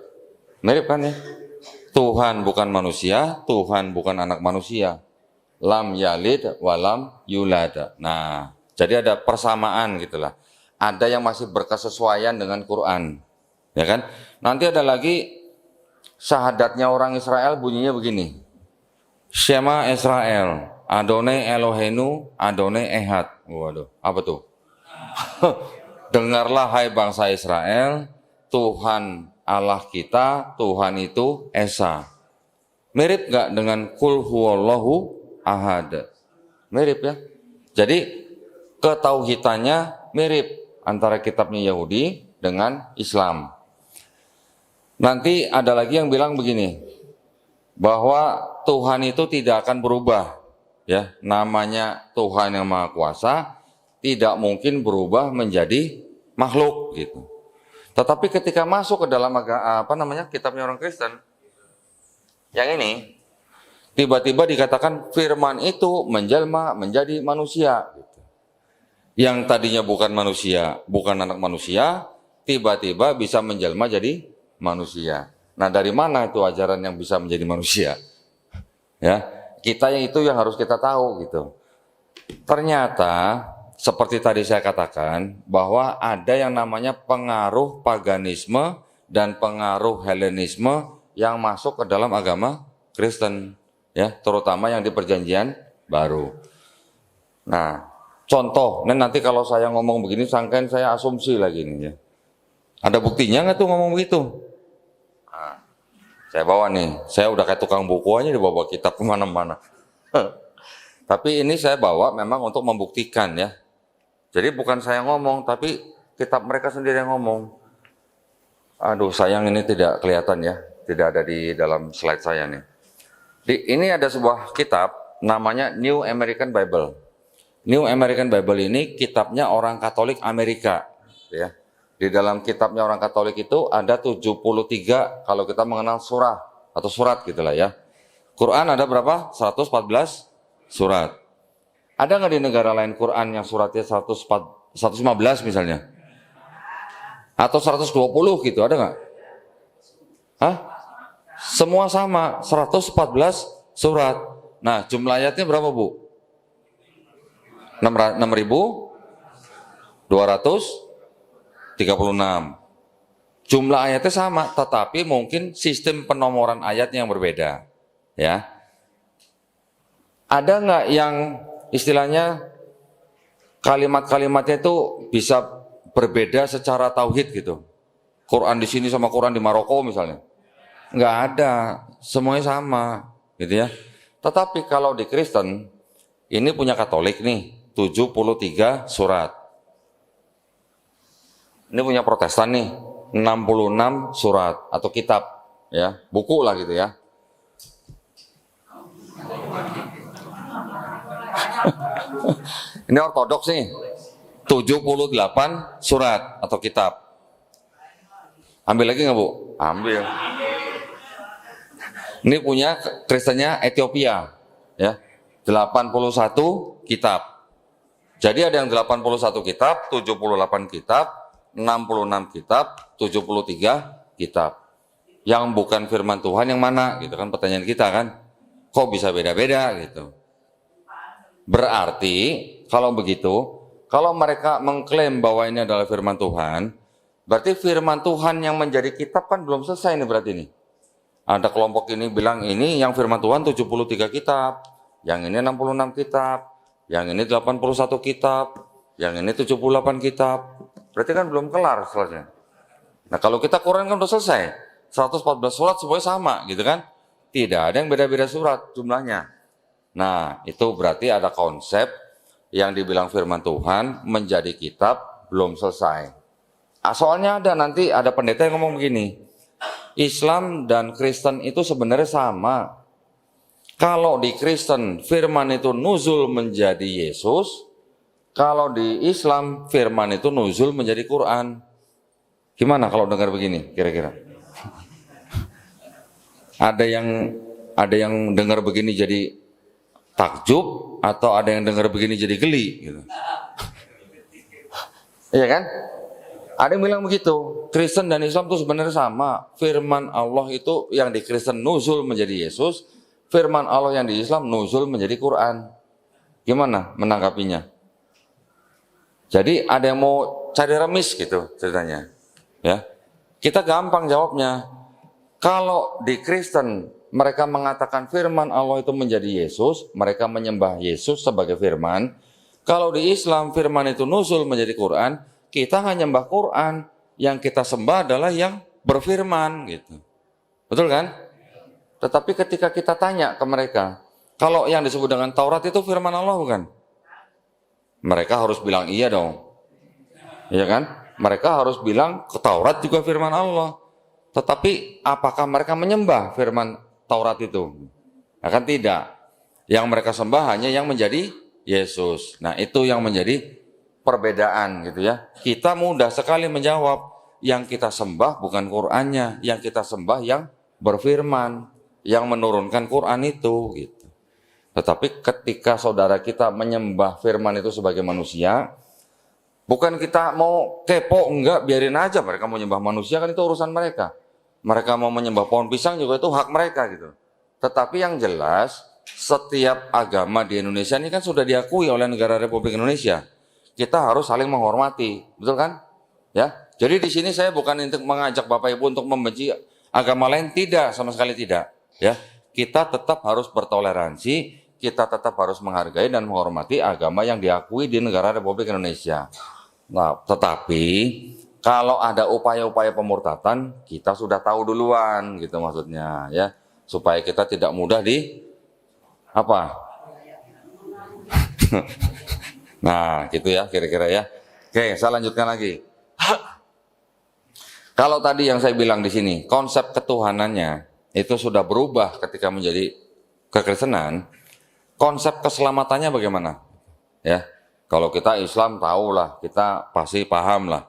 Mirip kan ya? Tuhan bukan manusia, Tuhan bukan anak manusia. Lam yalid walam yulad. Nah, jadi ada persamaan gitulah. Ada yang masih berkesesuaian dengan Quran. Ya kan? Nanti ada lagi syahadatnya orang Israel bunyinya begini. Shema Israel, Adonai Elohenu, Adonai Ehad. Waduh, apa tuh? Dengarlah hai bangsa Israel, Tuhan Allah kita, Tuhan itu Esa. Mirip gak dengan Kul huwallahu ahad? Mirip ya. Jadi ketauhidannya mirip antara kitabnya Yahudi dengan Islam. Nanti ada lagi yang bilang begini, bahwa Tuhan itu tidak akan berubah. Ya, namanya Tuhan yang Maha Kuasa tidak mungkin berubah menjadi makhluk gitu. Tetapi ketika masuk ke dalam kitabnya orang Kristen, yang ini tiba-tiba dikatakan firman itu menjelma menjadi manusia. Yang tadinya bukan manusia, bukan anak manusia, tiba-tiba bisa menjelma jadi manusia. Nah dari mana itu ajaran yang bisa menjadi manusia? Ya, kita yang itu yang harus kita tahu gitu. Ternyata seperti tadi saya katakan bahwa ada yang namanya pengaruh paganisme dan pengaruh Helenisme yang masuk ke dalam agama Kristen, ya, terutama yang di Perjanjian Baru. Nah, contoh, nanti kalau saya ngomong begini sangkain saya asumsi lagi nih ya. Ada buktinya nggak tuh ngomong begitu? Nah, saya bawa nih, saya udah kayak tukang buku aja dibawa kitab kemana-mana. Tapi ini saya bawa memang untuk membuktikan ya. Jadi bukan saya ngomong, tapi kitab mereka sendiri yang ngomong. Aduh, sayang ini tidak kelihatan ya, tidak ada di dalam slide saya nih. Ini ada sebuah kitab, namanya New American Bible. New American Bible ini kitabnya orang Katolik Amerika. Ya. Di dalam kitabnya orang Katolik itu ada 73 kalau kita mengenal surah atau surat gitulah ya. Quran ada berapa? 114 surat. Ada nggak di negara lain Quran yang suratnya 115 misalnya? Atau 120 gitu, ada nggak? Hah? Semua sama, 114 surat. Nah, jumlah ayatnya berapa, Bu? 6.236. Jumlah ayatnya sama, tetapi mungkin sistem penomoran ayatnya yang berbeda. Ya. Ada nggak yang istilahnya kalimat-kalimatnya itu bisa berbeda secara tauhid gitu? Quran di sini sama Quran di Maroko misalnya. Nggak ada, semuanya sama gitu ya. Tetapi kalau di Kristen, ini punya Katolik nih, 73 surat. Ini punya Protestan nih, 66 surat atau kitab, ya, buku lah gitu ya. Ini Ortodoks nih, 78 surat atau kitab. Ambil lagi nggak, Bu? Ambil. Ini punya Kristennya Ethiopia, ya, 81 kitab. Jadi ada yang 81 kitab, 78 kitab, 66 kitab, 73 kitab. Yang bukan firman Tuhan yang mana? Gitu kan pertanyaan kita kan. Kok bisa beda-beda gitu. Berarti kalau begitu, kalau mereka mengklaim bahwa ini adalah firman Tuhan, berarti firman Tuhan yang menjadi kitab kan belum selesai nih berarti nih. Ada kelompok ini bilang ini yang firman Tuhan 73 kitab, yang ini 66 kitab, yang ini 81 kitab, yang ini 78 kitab. Berarti kan belum kelar selesai. Nah kalau kita Quran kan udah selesai, 114 surat semuanya sama gitu kan. Tidak ada yang beda-beda surat jumlahnya. Nah itu berarti ada konsep yang dibilang firman Tuhan menjadi kitab belum selesai. Soalnya nanti ada pendeta yang ngomong begini, Islam dan Kristen itu sebenarnya sama. Kalau di Kristen firman itu nuzul menjadi Yesus, kalau di Islam firman itu nuzul menjadi Quran. Gimana kalau dengar begini kira-kira? Ada yang dengar begini jadi takjub atau ada yang dengar begini jadi geli gitu. Iya kan? Ada yang bilang begitu, Kristen dan Islam itu sebenarnya sama. Firman Allah itu yang di Kristen nuzul menjadi Yesus, firman Allah yang di Islam nuzul menjadi Quran. Gimana menanggapinya? Jadi ada yang mau cari remis gitu ceritanya. Ya. Kita gampang jawabnya. Kalau di Kristen mereka mengatakan firman Allah itu menjadi Yesus, mereka menyembah Yesus sebagai firman. Kalau di Islam firman itu nuzul menjadi Quran, kita hanya nyembah Quran, yang kita sembah adalah yang berfirman gitu. Betul kan? Tetapi ketika kita tanya ke mereka, kalau yang disebut dengan Taurat itu firman Allah bukan? Mereka harus bilang iya dong. Iya kan? Mereka harus bilang ke Taurat juga firman Allah. Tetapi apakah mereka menyembah firman Taurat itu? Akan tidak. Yang mereka sembah hanya yang menjadi Yesus. Nah itu yang menjadi perbedaan gitu ya. Kita mudah sekali menjawab, yang kita sembah bukan Qur'annya, yang kita sembah yang berfirman, yang menurunkan Qur'an itu gitu. Tetapi ketika saudara kita menyembah firman itu sebagai manusia, bukan kita mau kepo, enggak, biarin aja mereka mau menyembah manusia, kan itu urusan mereka. Mereka mau menyembah pohon pisang juga itu hak mereka gitu. Tetapi yang jelas, setiap agama di Indonesia ini kan sudah diakui oleh negara Republik Indonesia. Kita harus saling menghormati, betul kan? Ya. Jadi di sini saya bukan untuk mengajak Bapak Ibu untuk membenci agama lain, tidak, sama sekali tidak. Ya, kita tetap harus bertoleransi, kita tetap harus menghargai dan menghormati agama yang diakui di negara Republik Indonesia. Nah, tetapi kalau ada upaya-upaya pemurtatan, kita sudah tahu duluan, gitu maksudnya, ya, supaya kita tidak mudah di apa? Nah, gitu ya, kira-kira ya. Oke, saya lanjutkan lagi. Kalau tadi yang saya bilang di sini, konsep ketuhanannya itu sudah berubah ketika menjadi kekristenan. Konsep keselamatannya bagaimana? Ya, kalau kita Islam tahulah, kita pasti paham lah.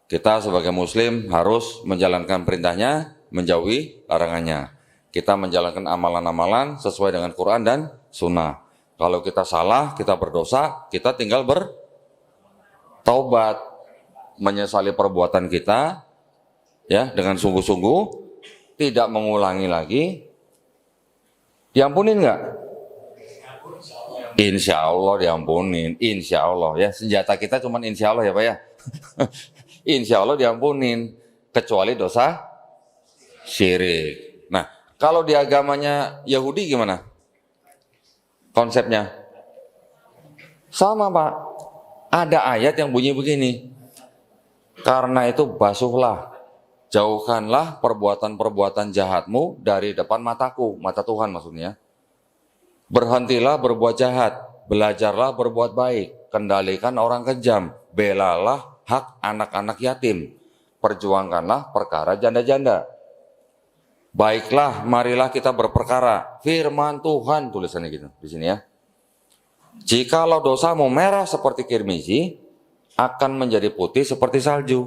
Kita sebagai Muslim harus menjalankan perintahnya, menjauhi larangannya. Kita menjalankan amalan-amalan sesuai dengan Quran dan Sunnah. Kalau kita salah, kita berdosa, kita tinggal bertaubat, menyesali perbuatan kita, ya, dengan sungguh-sungguh, tidak mengulangi lagi. Diampunin nggak? Insya Allah diampunin, insya Allah ya. Senjata kita cuma insya Allah ya Pak ya. Insya Allah diampunin, kecuali dosa syirik. Nah, kalau di agamanya Yahudi gimana konsepnya? Sama Pak, ada ayat yang bunyi begini, karena itu basuhlah, jauhkanlah perbuatan-perbuatan jahatmu dari depan mataku, mata Tuhan maksudnya. Berhentilah berbuat jahat, belajarlah berbuat baik, kendalikan orang kejam, belalah hak anak-anak yatim, perjuangkanlah perkara janda-janda. Baiklah, marilah kita berperkara, firman Tuhan, tulisannya gitu di sini ya. Jikalau dosamu merah seperti kirmizi, akan menjadi putih seperti salju.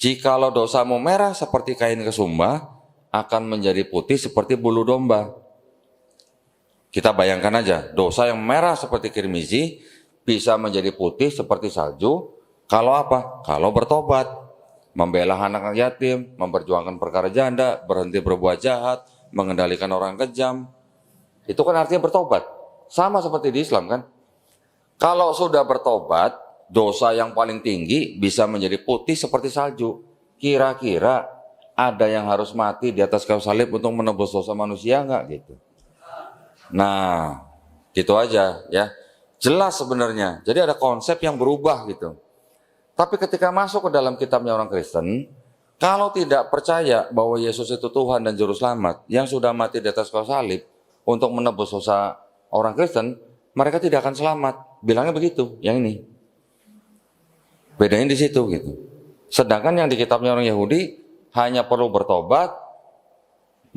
Jikalau dosamu merah seperti kain kesumba, akan menjadi putih seperti bulu domba. Kita bayangkan aja, dosa yang merah seperti kirmizi bisa menjadi putih seperti salju. Kalau apa? Kalau bertobat, membela anak yatim, memperjuangkan perkara janda, berhenti berbuat jahat, mengendalikan orang kejam. Itu kan artinya bertobat. Sama seperti di Islam kan. Kalau sudah bertobat, dosa yang paling tinggi bisa menjadi putih seperti salju. Kira-kira ada yang harus mati di atas kayu salib untuk menebus dosa manusia nggak gitu? Nah, gitu aja ya. Jelas sebenarnya. Jadi ada konsep yang berubah gitu. Tapi ketika masuk ke dalam kitabnya orang Kristen, kalau tidak percaya bahwa Yesus itu Tuhan dan Juru Selamat yang sudah mati di atas kayu salib untuk menebus dosa orang Kristen, mereka tidak akan selamat. Bilangnya begitu, yang ini. Bedanya di situ gitu. Sedangkan yang di kitabnya orang Yahudi hanya perlu bertobat,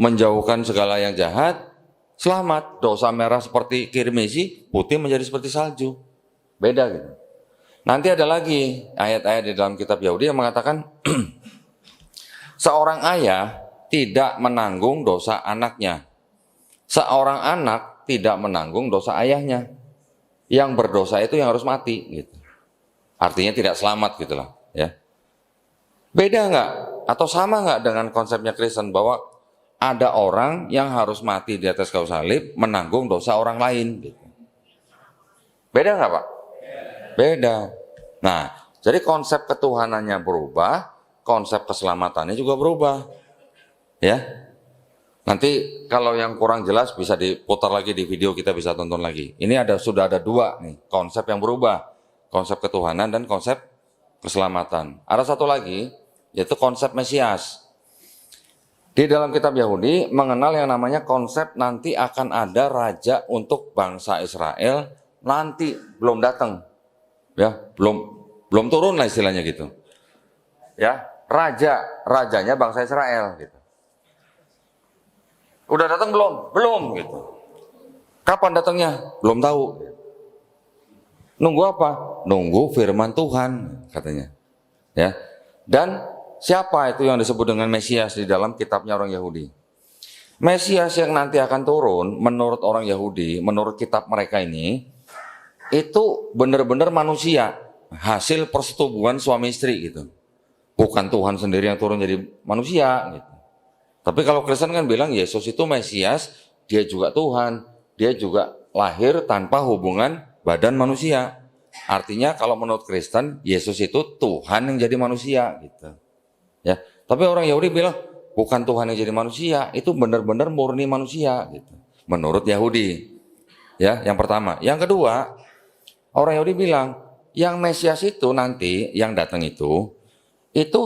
menjauhkan segala yang jahat, selamat. Dosa merah seperti kirmizi, putih menjadi seperti salju. Beda gitu. Nanti ada lagi ayat-ayat di dalam kitab Yahudi yang mengatakan seorang ayah tidak menanggung dosa anaknya. Seorang anak tidak menanggung dosa ayahnya. Yang berdosa itu yang harus mati gitu. Artinya tidak selamat gitulah ya. Beda nggak? Atau sama nggak dengan konsepnya Kristen bahwa ada orang yang harus mati di atas kayu salib menanggung dosa orang lain gitu. Beda nggak Pak? Beda. Nah, jadi konsep ketuhanannya berubah, konsep keselamatannya juga berubah. Ya. Nanti kalau yang kurang jelas bisa diputar lagi di video, kita bisa tonton lagi. Ini sudah ada dua nih konsep yang berubah. Konsep ketuhanan dan konsep keselamatan. Ada satu lagi, yaitu konsep Mesias. Di dalam kitab Yahudi mengenal yang namanya konsep nanti akan ada raja untuk bangsa Israel, nanti belum datang. Ya, belum turun lah istilahnya gitu. Ya, rajanya bangsa Israel gitu. Udah datang belum? Belum gitu. Kapan datangnya? Belum tahu. Nunggu apa? Nunggu firman Tuhan katanya. Ya. Dan siapa itu yang disebut dengan Mesias di dalam kitabnya orang Yahudi? Mesias yang nanti akan turun menurut orang Yahudi, menurut kitab mereka ini, itu benar-benar manusia, hasil persetubuhan suami istri gitu. Bukan Tuhan sendiri yang turun jadi manusia gitu. Tapi kalau Kristen kan bilang Yesus itu Mesias, dia juga Tuhan, dia juga lahir tanpa hubungan badan manusia. Artinya kalau menurut Kristen, Yesus itu Tuhan yang jadi manusia gitu. Ya, tapi orang Yahudi bilang bukan Tuhan yang jadi manusia, itu benar-benar murni manusia gitu. Menurut Yahudi. Ya, yang pertama. Yang kedua, orang Yahudi bilang yang Mesias itu nanti yang datang itu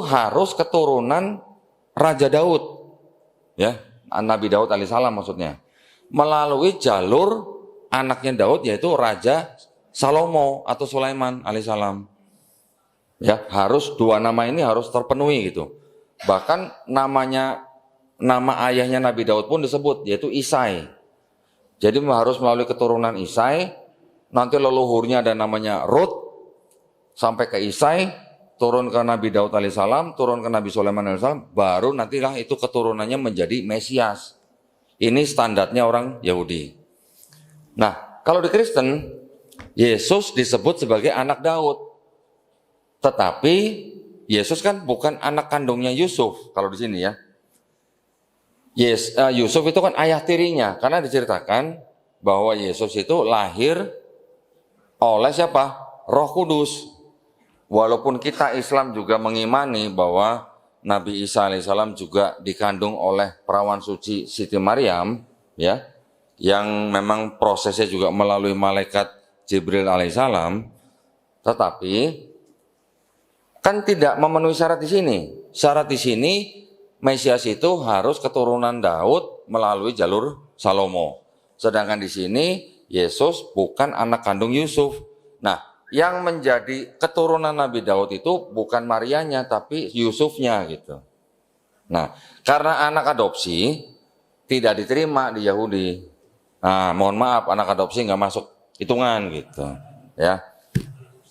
harus keturunan Raja Daud. Ya, Nabi Daud alaihissalam maksudnya. Melalui jalur anaknya Daud yaitu Raja Salomo atau Sulaiman alaihissalam. Ya, harus dua nama ini harus terpenuhi gitu. Bahkan nama ayahnya Nabi Daud pun disebut yaitu Isai. Jadi harus melalui keturunan Isai, nanti leluhurnya ada namanya Rut sampai ke Isai, turun ke Nabi Daud alaihissalam, turun ke Nabi Sulaiman alaihissalam, baru nantilah itu keturunannya menjadi Mesias. Ini standarnya orang Yahudi. Nah, kalau di Kristen, Yesus disebut sebagai anak Daud. Tetapi Yesus kan bukan anak kandungnya Yusuf kalau di sini ya. Yusuf itu kan ayah tirinya, karena diceritakan bahwa Yesus itu lahir oleh siapa? Roh Kudus. Walaupun kita Islam juga mengimani bahwa Nabi Isa alaihissalam juga dikandung oleh perawan suci Siti Maryam, ya, yang memang prosesnya juga melalui malaikat Jibril alaihissalam, tetapi kan tidak memenuhi syarat di sini. Syarat di sini Mesias itu harus keturunan Daud melalui jalur Salomo. Sedangkan di sini Yesus bukan anak kandung Yusuf. Nah, yang menjadi keturunan Nabi Daud itu bukan Marianya tapi Yusufnya gitu. Nah, karena anak adopsi tidak diterima di Yahudi. Nah, mohon maaf, anak adopsi nggak masuk hitungan gitu. Ya.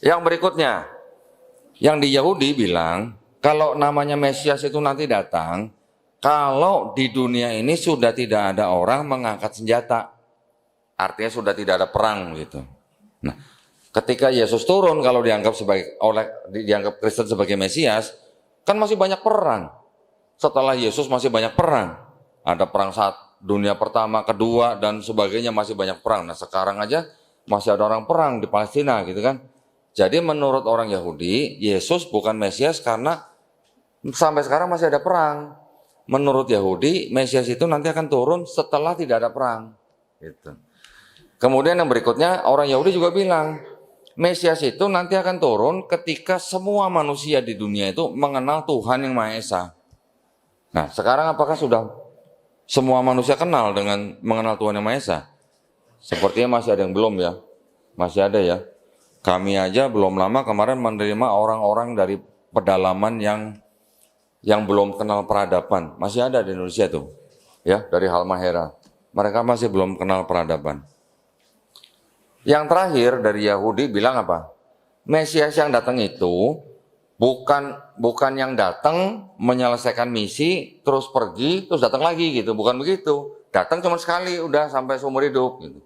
Yang berikutnya, yang di Yahudi bilang kalau namanya Mesias itu nanti datang, kalau di dunia ini sudah tidak ada orang mengangkat senjata, artinya sudah tidak ada perang gitu. Nah, ketika Yesus turun, kalau dianggap Kristen sebagai Mesias, kan masih banyak perang. Setelah Yesus masih banyak perang. Ada perang dunia pertama, kedua, dan sebagainya masih banyak perang. Nah sekarang aja masih ada orang perang di Palestina gitu kan. Jadi menurut orang Yahudi, Yesus bukan Mesias karena sampai sekarang masih ada perang. Menurut Yahudi, Mesias itu nanti akan turun setelah tidak ada perang. Gitu. Kemudian yang berikutnya, orang Yahudi juga bilang, Mesias itu nanti akan turun ketika semua manusia di dunia itu mengenal Tuhan yang Maha Esa. Nah, sekarang apakah sudah semua manusia kenal dengan mengenal Tuhan yang Maha Esa? Sepertinya masih ada yang belum ya. Masih ada ya. Kami aja belum lama kemarin menerima orang-orang dari pedalaman yang belum kenal peradaban. Masih ada di Indonesia tuh. Ya, dari Halmahera. Mereka masih belum kenal peradaban. Yang terakhir dari Yahudi bilang apa? Mesias yang datang itu bukan yang datang menyelesaikan misi terus pergi terus datang lagi gitu, bukan begitu. Datang cuma sekali udah sampai seumur hidup gitu.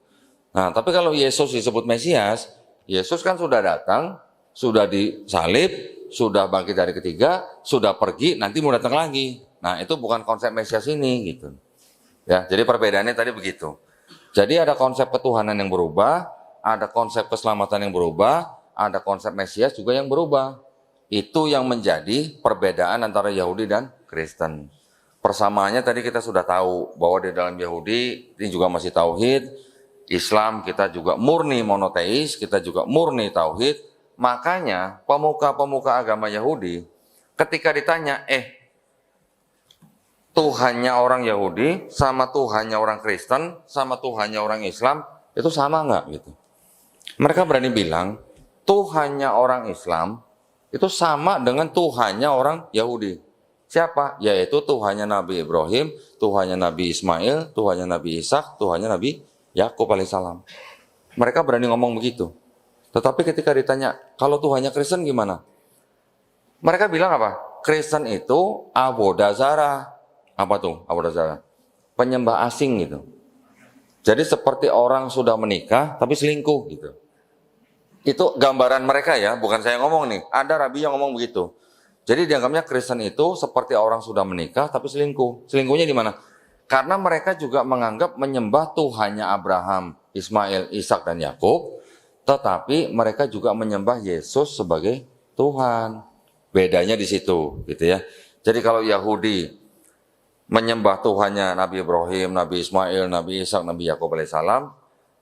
Nah, tapi kalau Yesus disebut Mesias, Yesus kan sudah datang, sudah disalib, sudah bangkit dari ketiga, sudah pergi, nanti mau datang lagi. Nah, itu bukan konsep Mesias ini gitu. Ya, jadi perbedaannya tadi begitu. Jadi ada konsep ketuhanan yang berubah, ada konsep keselamatan yang berubah, ada konsep Mesias juga yang berubah. Itu yang menjadi perbedaan antara Yahudi dan Kristen. Persamaannya tadi kita sudah tahu bahwa di dalam Yahudi ini juga masih tauhid, Islam kita juga murni monoteis, kita juga murni tauhid. Makanya pemuka-pemuka agama Yahudi ketika ditanya, Tuhannya orang Yahudi sama Tuhannya orang Kristen sama Tuhannya orang Islam itu sama nggak gitu? Mereka berani bilang Tuhannya orang Islam itu sama dengan Tuhannya orang Yahudi. Siapa? Yaitu Tuhannya Nabi Ibrahim, Tuhannya Nabi Ismail, Tuhannya Nabi Ishak, Tuhannya Nabi Yakub alaihissalam. Mereka berani ngomong begitu. Tetapi ketika ditanya, kalau Tuhannya Kristen gimana? Mereka bilang apa? Kristen itu Abodazara. Apa tuh Abodazara? Penyembah asing gitu. Jadi seperti orang sudah menikah tapi selingkuh gitu. Itu gambaran mereka ya, bukan saya ngomong nih. Ada rabi yang ngomong begitu. Jadi dianggapnya Kristen itu seperti orang sudah menikah tapi selingkuh. Selingkuhnya di mana? Karena mereka juga menganggap menyembah Tuhannya Abraham, Ismail, Ishak dan Yakub, tetapi mereka juga menyembah Yesus sebagai Tuhan. Bedanya di situ, gitu ya. Jadi kalau Yahudi menyembah Tuhannya Nabi Ibrahim, Nabi Ismail, Nabi Ishak, Nabi Yakub alaihissalam,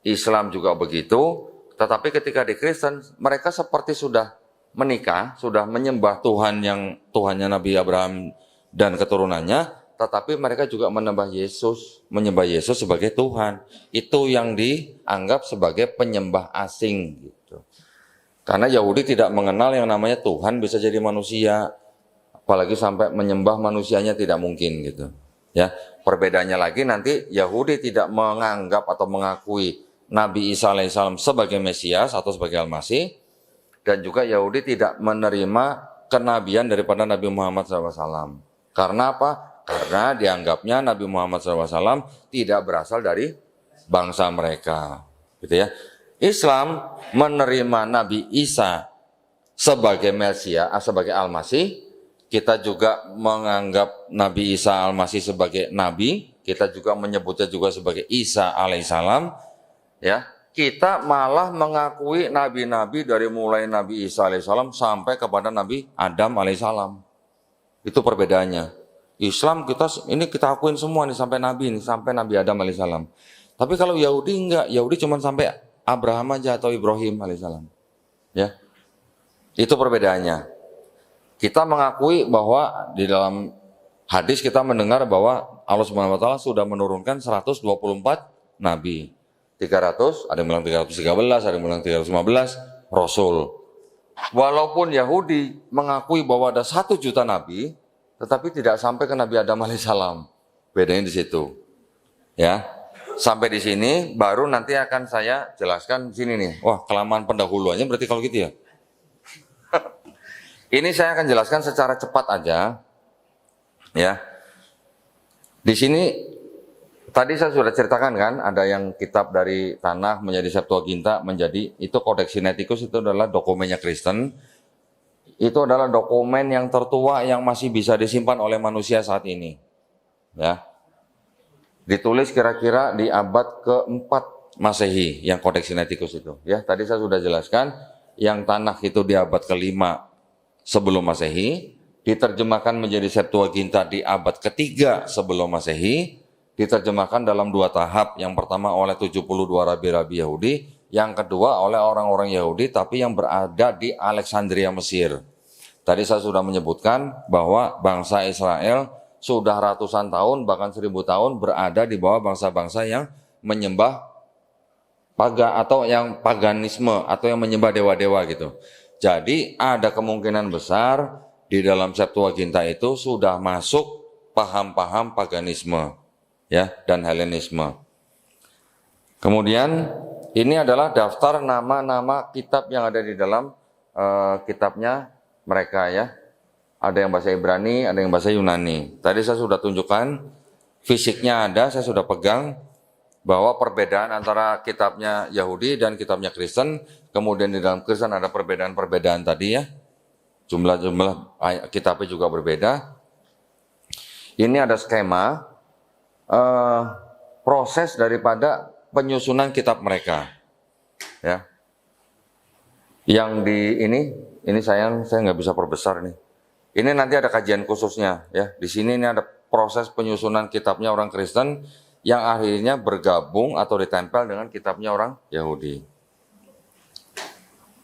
Islam juga begitu. Tetapi ketika di Kristen, mereka seperti sudah menikah, sudah menyembah Tuhannya Nabi Abraham dan keturunannya, tetapi mereka juga menyembah Yesus sebagai Tuhan. Itu yang dianggap sebagai penyembah asing gitu. Karena Yahudi tidak mengenal yang namanya Tuhan bisa jadi manusia, apalagi sampai menyembah manusianya tidak mungkin gitu. Ya, perbedaannya lagi nanti Yahudi tidak menganggap atau mengakui Nabi Isa alaihissalam sebagai Mesias atau sebagai Al-Masih, dan juga Yahudi tidak menerima kenabian daripada Nabi Muhammad SAW. Karena apa? Karena dianggapnya Nabi Muhammad SAW tidak berasal dari bangsa mereka. gitu ya. Islam menerima Nabi Isa sebagai Mesias, sebagai Al-Masih. Kita juga menganggap Nabi Isa Al-Masih sebagai Nabi. Kita juga menyebutnya juga sebagai Isa alaihissalam. Ya, kita malah mengakui nabi-nabi dari mulai Nabi Isa alaihissalam sampai kepada Nabi Adam alaihissalam. Itu perbedaannya. Islam kita akuin semua nih sampai Nabi nih, sampai Nabi Adam alaihissalam. Tapi kalau Yahudi enggak, Yahudi cuma sampai Abraham aja atau Ibrahim alaihissalam. Ya, itu perbedaannya. Kita mengakui bahwa di dalam hadis kita mendengar bahwa Allah Subhanahu wa taala sudah menurunkan 124 nabi. 300, ada yang bilang 313, ada yang bilang 315 rasul. Walaupun Yahudi mengakui bahwa ada 1 juta nabi, tetapi tidak sampai ke Nabi Adam alaihissalam. Bedanya di situ. Ya. Sampai di sini baru nanti akan saya jelaskan di sini nih. Wah, kelamaan pendahuluannya berarti kalau gitu ya. Ini saya akan jelaskan secara cepat aja. Ya. Di sini tadi saya sudah ceritakan kan, ada yang kitab dari Tanakh menjadi Septuaginta menjadi itu Codex Sinaiticus, itu adalah dokumennya Kristen. Itu adalah dokumen yang tertua yang masih bisa disimpan oleh manusia saat ini. Ya. Ditulis kira-kira di abad ke-4 Masehi yang Codex Sinaiticus itu. Ya, tadi saya sudah jelaskan yang Tanakh itu di abad ke-5 sebelum Masehi, diterjemahkan menjadi Septuaginta di abad ke-3 sebelum Masehi, diterjemahkan dalam 2 tahap. Yang pertama oleh 72 rabi-rabi Yahudi, yang kedua oleh orang-orang Yahudi tapi yang berada di Alexandria, Mesir. Tadi saya sudah menyebutkan bahwa bangsa Israel sudah ratusan tahun, bahkan 1000 tahun berada di bawah bangsa-bangsa yang menyembah atau yang paganisme atau yang menyembah dewa-dewa gitu. Jadi ada kemungkinan besar di dalam Septuaginta itu sudah masuk paham-paham paganisme ya dan Helenisme. Kemudian ini adalah daftar nama-nama kitab yang ada di dalam kitabnya mereka ya. Ada yang bahasa Ibrani, ada yang bahasa Yunani. Tadi saya sudah tunjukkan fisiknya ada, saya sudah pegang bahwa perbedaan antara kitabnya Yahudi dan kitabnya Kristen. Kemudian di dalam Kristen ada perbedaan-perbedaan tadi ya. Jumlah-jumlah kitabnya juga berbeda. Ini ada skema proses daripada penyusunan kitab mereka. Ya. Yang di ini saya nggak bisa perbesar nih. Ini nanti ada kajian khususnya ya. Di sini ini ada proses penyusunan kitabnya orang Kristen yang akhirnya bergabung atau ditempel dengan kitabnya orang Yahudi.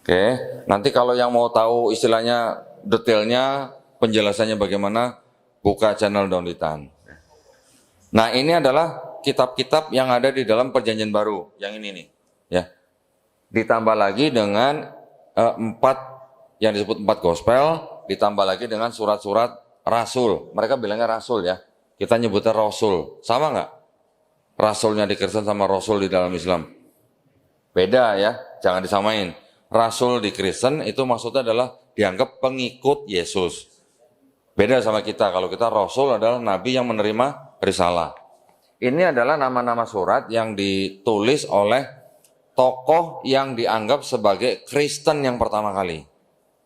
Oke, nanti kalau yang mau tahu istilahnya detailnya, penjelasannya bagaimana, buka channel Daunitan. Nah, ini adalah kitab-kitab yang ada di dalam Perjanjian Baru, yang ini nih, ya. Ditambah lagi dengan 4 yang disebut 4 gospel, ditambah lagi dengan surat-surat rasul. Mereka bilangnya rasul ya. Kita nyebutnya rasul. Sama nggak? Rasulnya di Kristen sama rasul di dalam Islam. Beda ya, jangan disamain. Rasul di Kristen itu maksudnya adalah dianggap pengikut Yesus. Beda sama kita. Kalau kita rasul adalah nabi yang menerima risalah. Ini adalah nama-nama surat yang ditulis oleh tokoh yang dianggap sebagai Kristen yang pertama kali.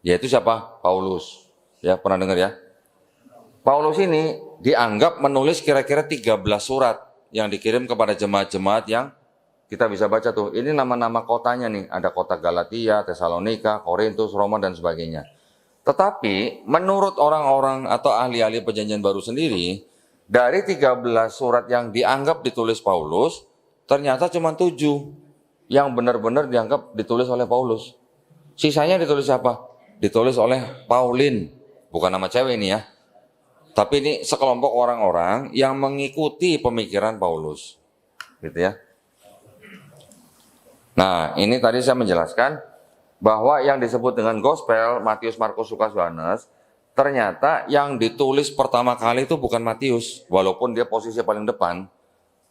Yaitu siapa? Paulus. Ya, pernah dengar ya? Paulus ini dianggap menulis kira-kira 13 surat yang dikirim kepada jemaat-jemaat yang kita bisa baca tuh. Ini nama-nama kotanya nih. Ada kota Galatia, Tesalonika, Korintus, Roma, dan sebagainya. Tetapi menurut orang-orang atau ahli-ahli Perjanjian Baru sendiri, dari 13 surat yang dianggap ditulis Paulus, ternyata cuma 7 yang benar-benar dianggap ditulis oleh Paulus. Sisanya ditulis siapa? Ditulis oleh Paulin, bukan nama cewek ini ya. Tapi ini sekelompok orang-orang yang mengikuti pemikiran Paulus. Gitu ya. Nah, ini tadi saya menjelaskan bahwa yang disebut dengan gospel, Matius, Markus, Lukas, Yohanes, ternyata yang ditulis pertama kali itu bukan Matius, walaupun dia posisi paling depan.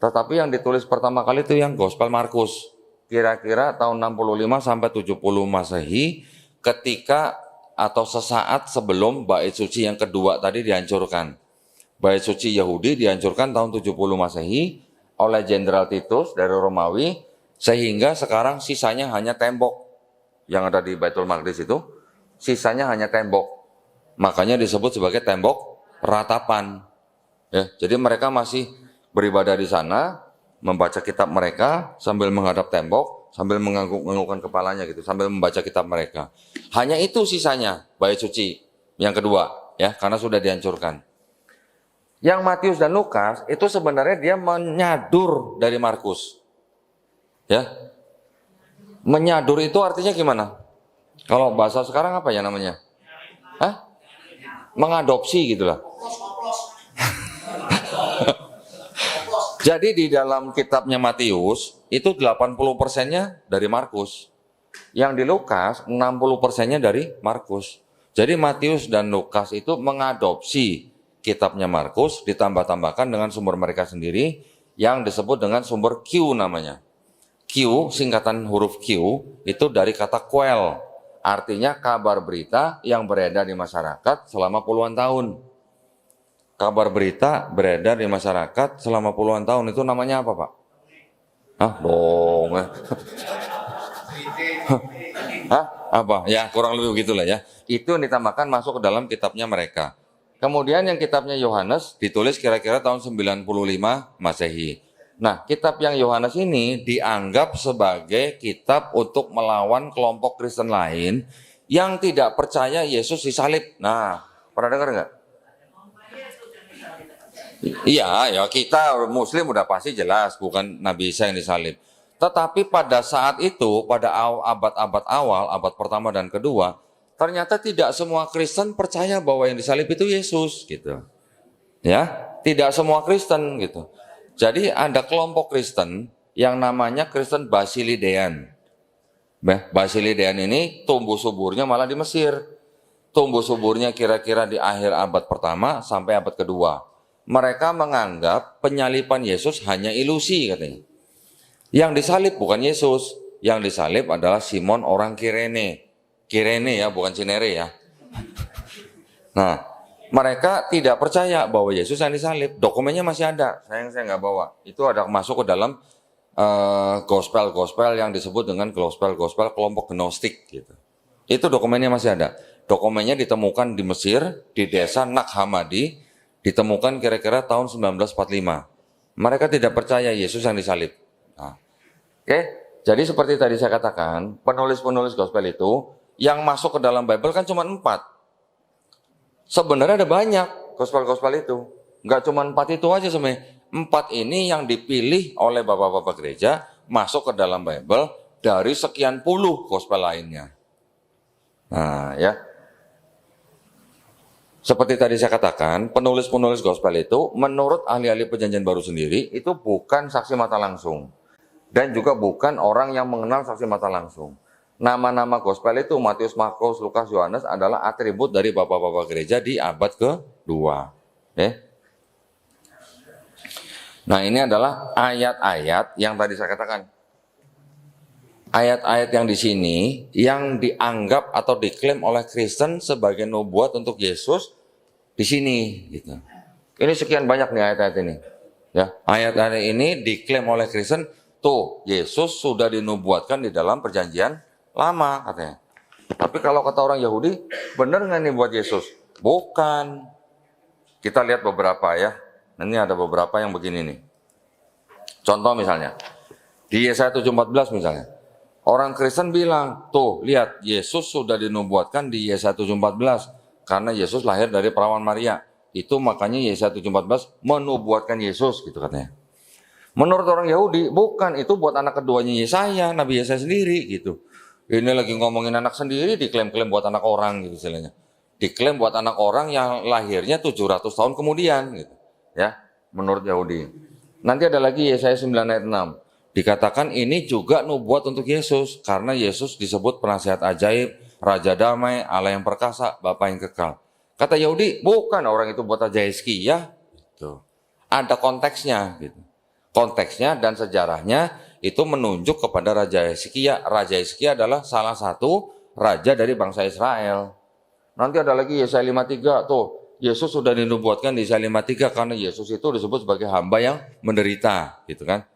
Tetapi yang ditulis pertama kali itu yang gospel Markus. Kira-kira tahun 65 sampai 70 Masehi, ketika atau sesaat sebelum bait suci yang kedua tadi dihancurkan. Bait suci Yahudi dihancurkan tahun 70 Masehi oleh Jenderal Titus dari Romawi, Sehingga sekarang sisanya hanya tembok. Yang ada di Baitul Maqdis itu, sisanya hanya tembok. Makanya disebut sebagai tembok ratapan. Ya, jadi mereka masih beribadah di sana, membaca kitab mereka sambil menghadap tembok, sambil mengangguk-anggukkan kepalanya gitu, sambil membaca kitab mereka. Hanya itu sisanya bait suci yang kedua, ya, karena sudah dihancurkan. Yang Matius dan Lukas itu sebenarnya dia menyadur dari Markus. Ya. Menyadur itu artinya gimana? Kalau bahasa sekarang apa ya namanya? Hah? Mengadopsi gitulah. Jadi di dalam kitabnya Matius itu 80%-nya dari Markus. Yang di Lukas 60%-nya dari Markus. Jadi Matius dan Lukas itu mengadopsi kitabnya Markus ditambah-tambahkan dengan sumber mereka sendiri yang disebut dengan sumber Q namanya. Q, singkatan huruf Q, itu dari kata quell. Artinya kabar berita yang beredar di masyarakat selama puluhan tahun. Kabar berita beredar di masyarakat selama puluhan tahun itu namanya apa, Pak? Hah, dong. Hah? Apa? Ya, kurang lebih begitulah ya. Itu yang ditambahkan masuk ke dalam kitabnya mereka. Kemudian yang kitabnya Yohanes ditulis kira-kira tahun 95 Masehi. Nah, kitab yang Yohanes ini dianggap sebagai kitab untuk melawan kelompok Kristen lain yang tidak percaya Yesus disalib. Nah, pernah dengar nggak? Iya, ya kita Muslim udah pasti jelas bukan Nabi Isa yang disalib. Tetapi pada saat itu, pada abad-abad awal, abad pertama dan kedua, ternyata tidak semua Kristen percaya bahwa yang disalib itu Yesus, gitu. Ya, tidak semua Kristen, gitu. Jadi ada kelompok Kristen yang namanya Kristen Basilidean. Basilidean ini tumbuh suburnya malah di Mesir. Tumbuh suburnya kira-kira di akhir abad pertama sampai abad kedua. Mereka menganggap penyaliban Yesus hanya ilusi katanya. Yang disalib bukan Yesus, yang disalib adalah Simon orang Kirene. Kirene ya, bukan Cinere ya. Nah, mereka tidak percaya bahwa Yesus yang disalib. Dokumennya masih ada, saya nggak bawa. Itu ada masuk ke dalam gospel yang disebut dengan gospel kelompok Gnostik gitu. Itu dokumennya masih ada. Dokumennya ditemukan di Mesir, di desa Nag Hammadi, ditemukan kira-kira tahun 1945. Mereka tidak percaya Yesus yang disalib. Nah, oke, jadi seperti tadi saya katakan, penulis-penulis gospel itu yang masuk ke dalam Bible kan cuma 4. Sebenarnya ada banyak gospel-gospel itu. Nggak cuma 4 itu aja sebenarnya. 4 ini yang dipilih oleh bapak-bapak gereja masuk ke dalam Bible dari sekian puluh gospel lainnya. Nah, ya. Seperti tadi saya katakan, penulis-penulis gospel itu menurut ahli-ahli perjanjian baru sendiri itu bukan saksi mata langsung. Dan juga bukan orang yang mengenal saksi mata langsung. Nama-nama gospel itu Matius, Markus, Lukas, Yohanes adalah atribut dari bapak-bapak gereja di abad kedua. Nah, ini adalah ayat-ayat yang tadi saya katakan. Ayat-ayat yang di sini yang dianggap atau diklaim oleh Kristen sebagai nubuat untuk Yesus di sini gitu. Ini sekian banyak nih ayat-ayat ini. Ya, ayat-ayat ini diklaim oleh Kristen, tuh Yesus sudah dinubuatkan di dalam perjanjian lama katanya. Tapi kalau kata orang Yahudi, benar nggak nih buat Yesus? Bukan. Kita lihat beberapa ya. Ini ada beberapa yang begini nih. Contoh misalnya, di Yesaya 7:14 misalnya. Orang Kristen bilang, tuh lihat Yesus sudah dinubuatkan di Yesaya 7:14 karena Yesus lahir dari perawan Maria. Itu makanya Yesaya 7:14 menubuatkan Yesus gitu katanya. Menurut orang Yahudi, bukan, itu buat anak keduanya Yesaya, Nabi Yesaya sendiri gitu. Ini lagi ngomongin anak sendiri, diklaim-klaim buat anak orang gitu istilahnya. Diklaim buat anak orang yang lahirnya 700 tahun kemudian gitu. Ya, menurut Yahudi. Nanti ada lagi Yesaya 9 ayat 6. Dikatakan ini juga nubuat untuk Yesus, karena Yesus disebut penasihat ajaib, Raja damai, Allah yang perkasa, Bapa yang kekal. Kata Yahudi, bukan, orang itu buat Raja Hizkia. Gitu. Ada konteksnya. Gitu. Konteksnya dan sejarahnya itu menunjuk kepada Raja Hizkia. Raja Hizkia adalah salah satu raja dari bangsa Israel. Nanti ada lagi Yesaya 53, tuh Yesus sudah dinubuatkan di Yesaya 53 karena Yesus itu disebut sebagai hamba yang menderita. Gitu kan.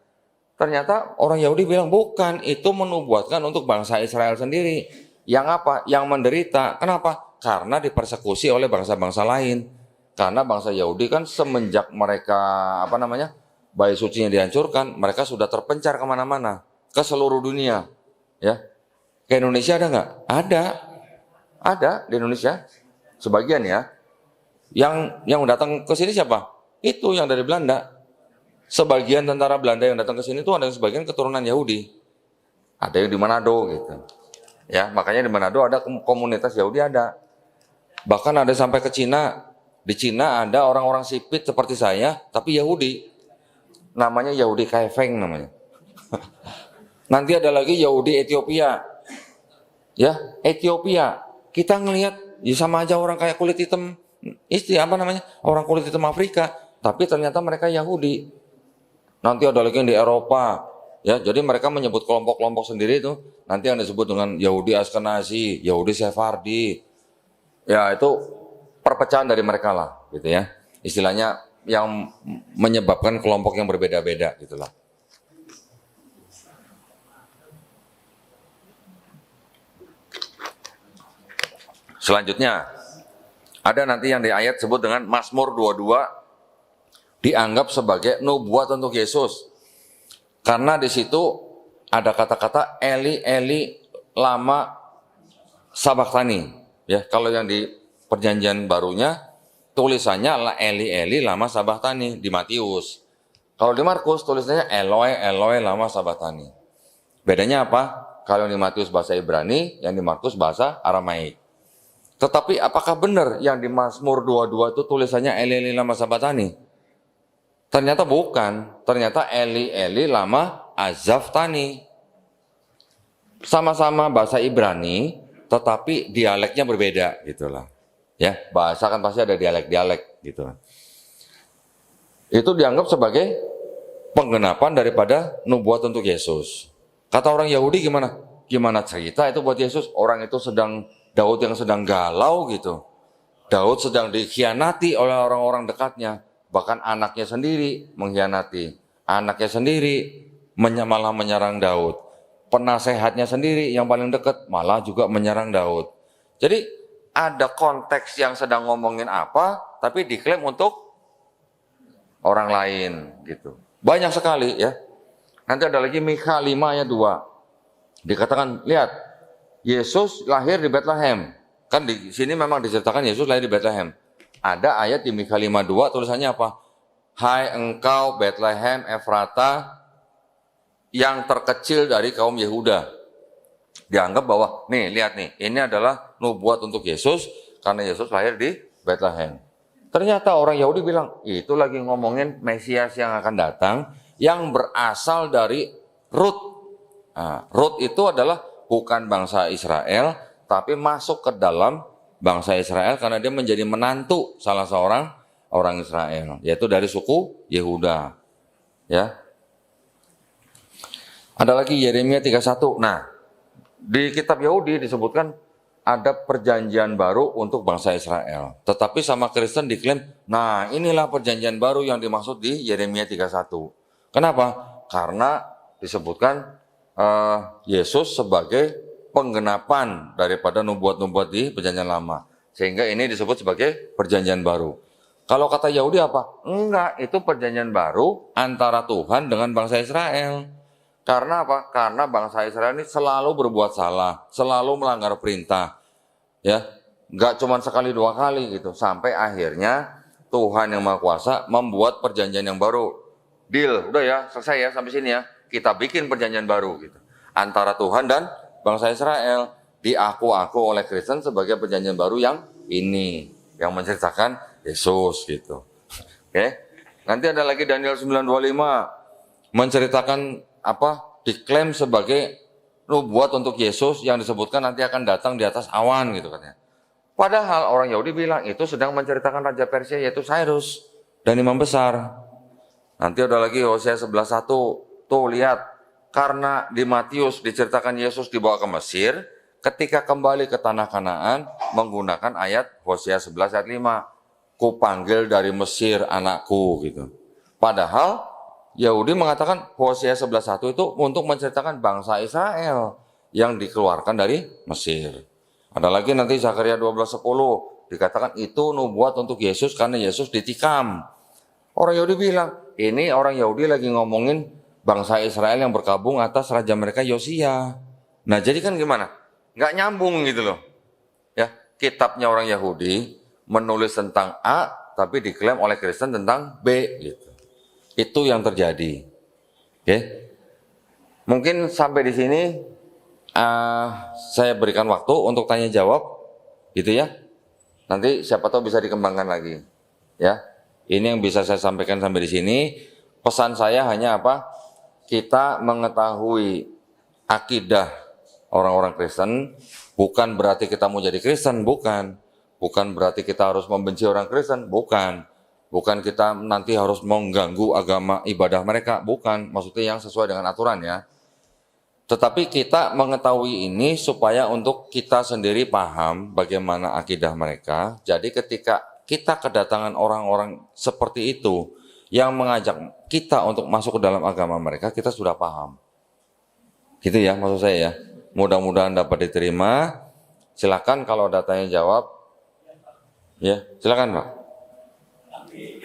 Ternyata orang Yahudi bilang bukan, itu menubuatkan untuk bangsa Israel sendiri. Yang apa? Yang menderita. Kenapa? Karena dipersekusi oleh bangsa-bangsa lain. Karena bangsa Yahudi kan semenjak mereka bait sucinya dihancurkan, mereka sudah terpencar kemana-mana, ke seluruh dunia. Ya, ke Indonesia ada nggak? Ada di Indonesia, sebagian ya. Yang datang ke sini siapa? Itu yang dari Belanda. Sebagian tentara Belanda yang datang ke sini itu ada yang sebagian keturunan Yahudi. Ada yang di Manado gitu. Ya, makanya di Manado ada komunitas Yahudi ada. Bahkan ada sampai ke Cina. Di Cina ada orang-orang sipit seperti saya, tapi Yahudi. Namanya Yahudi Kaifeng namanya. Nanti ada lagi Yahudi Ethiopia. Ya, Ethiopia. Kita ngelihat ya sama aja orang kayak kulit hitam. Orang kulit hitam Afrika. Tapi ternyata mereka Yahudi. Nanti ada lagi yang di Eropa, ya. Jadi mereka menyebut kelompok-kelompok sendiri itu. Nanti yang disebut dengan Yahudi Askenazi, Yahudi Sephardi. Ya itu perpecahan dari mereka lah, gitu ya. Istilahnya yang menyebabkan kelompok yang berbeda-beda, gitulah. Selanjutnya ada nanti yang di ayat sebut dengan Mazmur 22. Dianggap sebagai nubuat untuk Yesus. Karena di situ ada kata-kata Eli Eli lama sabachthani. Ya, kalau yang di perjanjian barunya tulisannya adalah Eli Eli lama sabachthani di Matius. Kalau di Markus tulisannya Eloi Eloi lama sabachthani. Bedanya apa? Kalau di Matius bahasa Ibrani, yang di Markus bahasa Aramaik. Tetapi apakah benar yang di Mazmur 22 itu tulisannya Eli Eli lama sabachthani? Ternyata bukan, ternyata Eli Eli lama azaftani. Sama-sama bahasa Ibrani, tetapi dialeknya berbeda, gitulah. Ya, bahasa kan pasti ada dialek-dialek, gitu. Itu dianggap sebagai penggenapan daripada nubuat untuk Yesus. Kata orang Yahudi gimana? Gimana cerita itu buat Yesus? Orang itu Daud yang sedang galau gitu. Daud sedang dikhianati oleh orang-orang dekatnya. Bahkan anaknya sendiri mengkhianati. Anaknya sendiri malah menyerang Daud. Penasehatnya sendiri yang paling dekat malah juga menyerang Daud. Jadi ada konteks yang sedang ngomongin apa, tapi diklaim untuk orang lain gitu. Banyak sekali ya. Nanti ada lagi Mikha 5 ayat 2. Dikatakan, lihat, Yesus lahir di Bethlehem. Kan di sini memang diceritakan Yesus lahir di Bethlehem. Ada ayat di Mikha 5:2 tulisannya apa? Hai engkau Bethlehem Efrata yang terkecil dari kaum Yehuda. Dianggap bahwa nih lihat nih, ini adalah nubuat untuk Yesus karena Yesus lahir di Bethlehem. Ternyata orang Yahudi bilang, itu lagi ngomongin Mesias yang akan datang yang berasal dari Rut. Nah, Rut itu adalah bukan bangsa Israel tapi masuk ke dalam bangsa Israel karena dia menjadi menantu salah seorang orang Israel, yaitu dari suku Yehuda. Ya. Ada lagi Yeremia 31. Nah, di kitab Yahudi disebutkan ada perjanjian baru untuk bangsa Israel. Tetapi sama Kristen diklaim, nah inilah perjanjian baru yang dimaksud di Yeremia 31. Kenapa? Karena disebutkan Yesus sebagai penggenapan daripada nubuat-nubuat di perjanjian lama. Sehingga ini disebut sebagai perjanjian baru. Kalau kata Yahudi apa? Enggak, itu perjanjian baru antara Tuhan dengan bangsa Israel. Karena apa? Karena bangsa Israel ini selalu berbuat salah, selalu melanggar perintah. Ya, enggak cuma sekali dua kali gitu. Sampai akhirnya Tuhan yang Maha Kuasa membuat perjanjian yang baru. Deal, udah ya, selesai ya sampai sini ya. Kita bikin perjanjian baru gitu. Antara Tuhan dan bangsa Israel diaku-aku oleh Kristen sebagai perjanjian baru yang ini, yang menceritakan Yesus gitu. Oke. Nanti ada lagi Daniel 9:25 menceritakan diklaim sebagai nubuat untuk Yesus yang disebutkan nanti akan datang di atas awan gitu katanya. Padahal orang Yahudi bilang itu sedang menceritakan Raja Persia yaitu Cyrus dan imam besar. Nanti ada lagi Hosea 11:1. Tuh lihat. Karena di Matius diceritakan Yesus dibawa ke Mesir, ketika kembali ke tanah Kanaan menggunakan ayat Hosea 11 ayat 5. Kupanggil dari Mesir anakku gitu. Padahal Yahudi mengatakan Hosea 11:1 itu untuk menceritakan bangsa Israel yang dikeluarkan dari Mesir. Ada lagi nanti Zakaria 12:10 dikatakan itu nubuat untuk Yesus karena Yesus ditikam. Orang Yahudi bilang, ini orang Yahudi lagi ngomongin bangsa Israel yang berkabung atas raja mereka Yosia. Nah jadi kan gimana? Nggak nyambung gitu loh. Ya, kitabnya orang Yahudi menulis tentang A, tapi diklaim oleh Kristen tentang B gitu. Itu yang terjadi. Oke. Mungkin sampai di sini saya berikan waktu untuk tanya jawab gitu ya. Nanti siapa tahu bisa dikembangkan lagi. Ya. Ini yang bisa saya sampaikan sampai di sini. Pesan saya hanya apa? Kita mengetahui akidah orang-orang Kristen, bukan berarti kita mau jadi Kristen, bukan. Bukan berarti kita harus membenci orang Kristen, bukan. Bukan kita nanti harus mengganggu agama ibadah mereka, bukan. Maksudnya yang sesuai dengan aturan ya. Tetapi kita mengetahui ini supaya untuk kita sendiri paham bagaimana akidah mereka. Jadi ketika kita kedatangan orang-orang seperti itu yang mengajak kita untuk masuk ke dalam agama mereka, kita sudah paham. Gitu ya maksud saya ya. Mudah-mudahan dapat diterima. Silakan kalau ada tanya jawab. Ya, silakan Pak. Tapi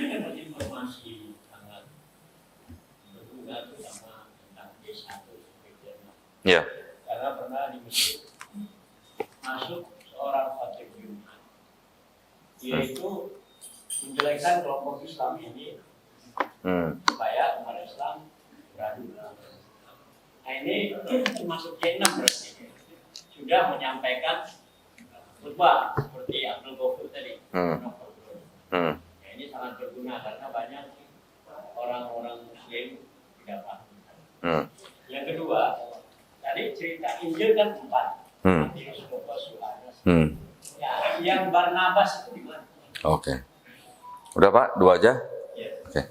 informasi sangat berguna terutama tentang D1 Ya. karena pernah di Mesir masuk seorang khatib Jumat, yaitu menjelekkan kelompok Islam ini supaya umat Islam beradu. Nah ini termasuk J6 berarti sudah menyampaikan khutbah seperti Abdul Ghafur tadi. Ya, ini sangat berguna karena banyak orang-orang Muslim tidak paham. Yang kedua, tadi cerita Injil kan 4. Matius, Lukas, Yohanes. Ya, yang Barnabas itu di mana? Oke. Udah Pak, 2 aja? Ya. Oke.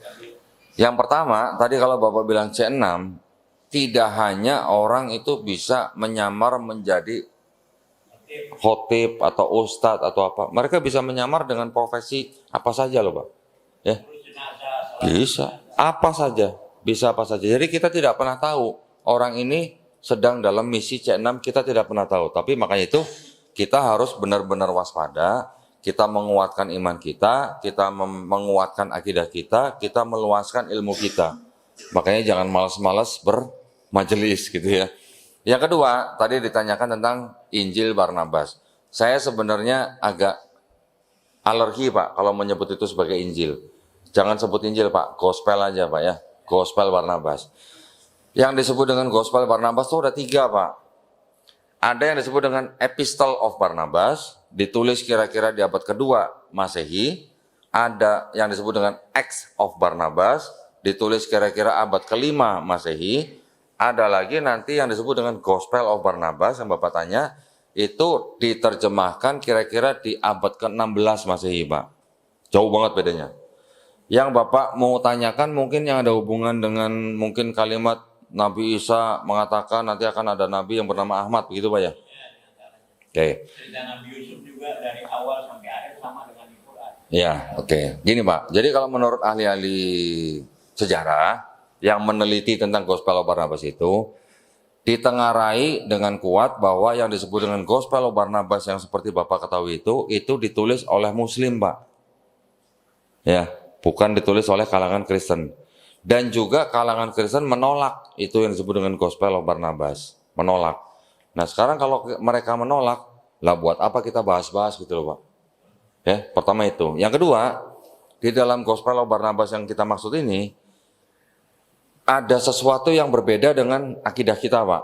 Yang pertama, tadi kalau Bapak bilang C6, tidak hanya orang itu bisa menyamar menjadi khotib atau ustadz atau apa. Mereka bisa menyamar dengan profesi apa saja loh Pak. Ya. Bisa. Apa saja. Bisa apa saja. Jadi kita tidak pernah tahu orang ini sedang dalam misi C6, kita tidak pernah tahu. Tapi makanya itu kita harus benar-benar waspada. Kita menguatkan iman kita menguatkan akidah kita meluaskan ilmu kita. Makanya jangan malas-malas bermajelis gitu ya. Yang kedua, tadi ditanyakan tentang Injil Barnabas. Saya sebenarnya agak alergi Pak kalau menyebut itu sebagai Injil. Jangan sebut Injil Pak, Gospel aja Pak ya. Gospel Barnabas. Yang disebut dengan Gospel Barnabas itu ada 3 Pak. Ada yang disebut dengan Epistle of Barnabas, ditulis kira-kira di abad kedua Masehi. Ada yang disebut dengan Acts of Barnabas, ditulis kira-kira abad kelima Masehi. Ada lagi nanti yang disebut dengan Gospel of Barnabas yang Bapak tanya, itu diterjemahkan kira-kira di abad ke-16 Masehi Pak. Jauh banget bedanya. Yang Bapak mau tanyakan mungkin yang ada hubungan dengan mungkin kalimat Nabi Isa mengatakan nanti akan ada Nabi yang bernama Ahmad, begitu Pak ya? Oke. Cerita Nabi Yusuf juga dari awal sampai akhir sama dengan di Quran. Ya, oke. Gini Pak, jadi kalau menurut ahli-ahli sejarah yang meneliti tentang Gospel of Barnabas itu, ditengarai dengan kuat bahwa yang disebut dengan Gospel of Barnabas yang seperti Bapak ketahui itu ditulis oleh Muslim Pak. Ya, bukan ditulis oleh kalangan Kristen. Dan juga kalangan Kristen menolak itu yang disebut dengan Gospel of Barnabas. Menolak. Nah sekarang kalau mereka menolak, lah buat apa kita bahas-bahas gitu loh Pak. Ya, pertama itu. Yang kedua, di dalam Gospel of Barnabas yang kita maksud ini, ada sesuatu yang berbeda dengan akidah kita Pak.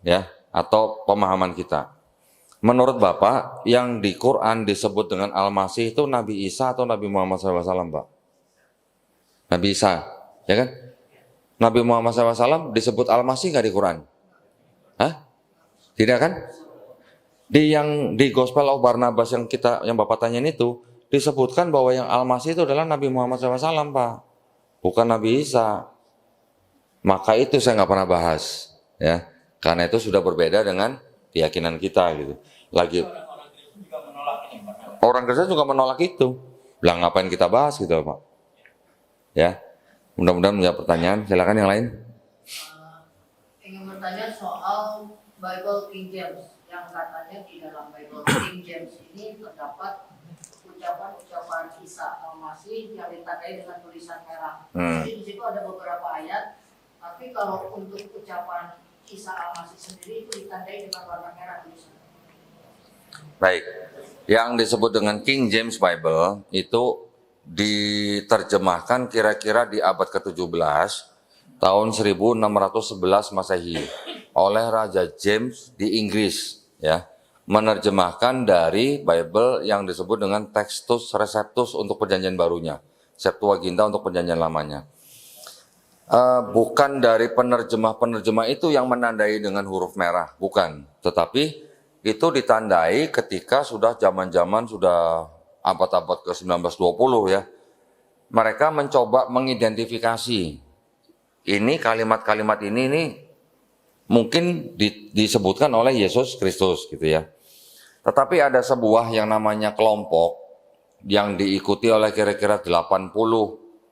Ya, atau pemahaman kita. Menurut Bapak, yang di Quran disebut dengan Al-Masih itu Nabi Isa atau Nabi Muhammad SAW Pak? Nabi Isa. Ya kan? Nabi Muhammad SAW disebut Al-Masih nggak di Quran? Hah? Tidak kan? Di Gospel of Barnabas yang Bapak tanyain itu disebutkan bahwa yang Al-Masih itu adalah Nabi Muhammad SAW Pak, bukan Nabi Isa. Maka itu saya nggak pernah bahas, ya, karena itu sudah berbeda dengan keyakinan kita gitu. Lagi orang Kristen juga menolak itu. Lah ngapain kita bahas gitu Pak? Ya. Mudah-mudahan menjawab pertanyaan. Silakan yang lain. Ingin bertanya soal Bible King James yang katanya di dalam Bible King James ini terdapat ucapan-ucapan Isa Al-Masih yang ditandai dengan tulisan merah. Jadi di situ ada beberapa ayat, tapi kalau untuk ucapan Isa Al-Masih sendiri itu ditandai dengan warna merah tulisannya. Baik, yang disebut dengan King James Bible itu diterjemahkan kira-kira di abad ke-17 tahun 1611 Masehi oleh Raja James di Inggris, ya, menerjemahkan dari Bible yang disebut dengan Textus Receptus untuk perjanjian barunya, Septuaginta untuk perjanjian lamanya. Bukan dari penerjemah itu yang menandai dengan huruf merah, bukan, tetapi itu ditandai ketika sudah zaman-zaman sudah abad-abad ke-19-20 ya. Mereka mencoba mengidentifikasi ini kalimat-kalimat ini mungkin disebutkan oleh Yesus Kristus gitu ya. Tetapi ada sebuah yang namanya kelompok yang diikuti oleh kira-kira 80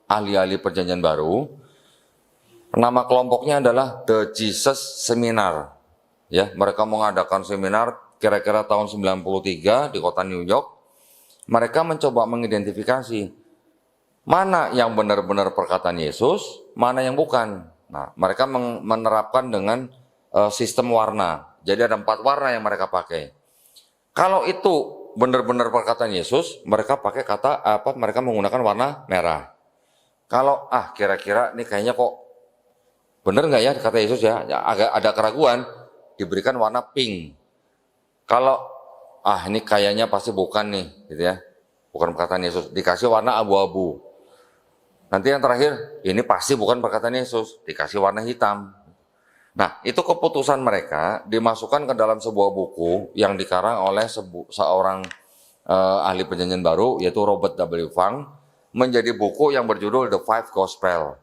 ahli-ahli perjanjian baru. Nama kelompoknya adalah The Jesus Seminar. Ya, mereka mengadakan seminar kira-kira tahun 93 di kota New York. Mereka mencoba mengidentifikasi mana yang benar-benar perkataan Yesus, mana yang bukan. Nah, mereka menerapkan dengan sistem warna. Jadi ada 4 warna yang mereka pakai. Kalau itu benar-benar perkataan Yesus, mereka pakai mereka menggunakan warna merah. Kalau kira-kira ini kayaknya kok benar nggak ya kata Yesus ya, agak ada keraguan, diberikan warna pink. Kalau ini kayaknya pasti bukan nih, gitu ya, bukan perkataan Yesus, dikasih warna abu-abu. Nanti yang terakhir, ini pasti bukan perkataan Yesus, dikasih warna hitam. Nah, itu keputusan mereka dimasukkan ke dalam sebuah buku yang dikarang oleh seorang ahli perjanjian baru, yaitu Robert W. Funk, menjadi buku yang berjudul The Five Gospel.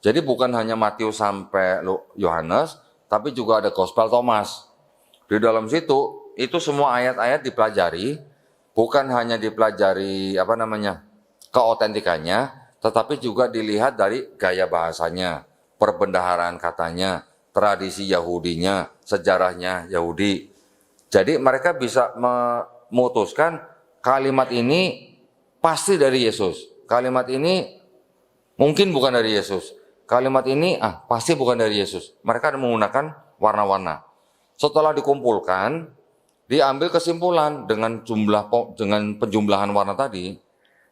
Jadi bukan hanya Matius sampai Yohanes, tapi juga ada Gospel Thomas. Di dalam situ, itu semua ayat-ayat dipelajari, bukan hanya dipelajari keautentikannya, tetapi juga dilihat dari gaya bahasanya, perbendaharaan katanya, tradisi Yahudinya, sejarahnya Yahudi. Jadi mereka bisa memutuskan kalimat ini pasti dari Yesus. Kalimat ini mungkin bukan dari Yesus. Kalimat ini pasti bukan dari Yesus. Mereka menggunakan warna-warna. Setelah dikumpulkan, diambil kesimpulan dengan penjumlahan warna tadi.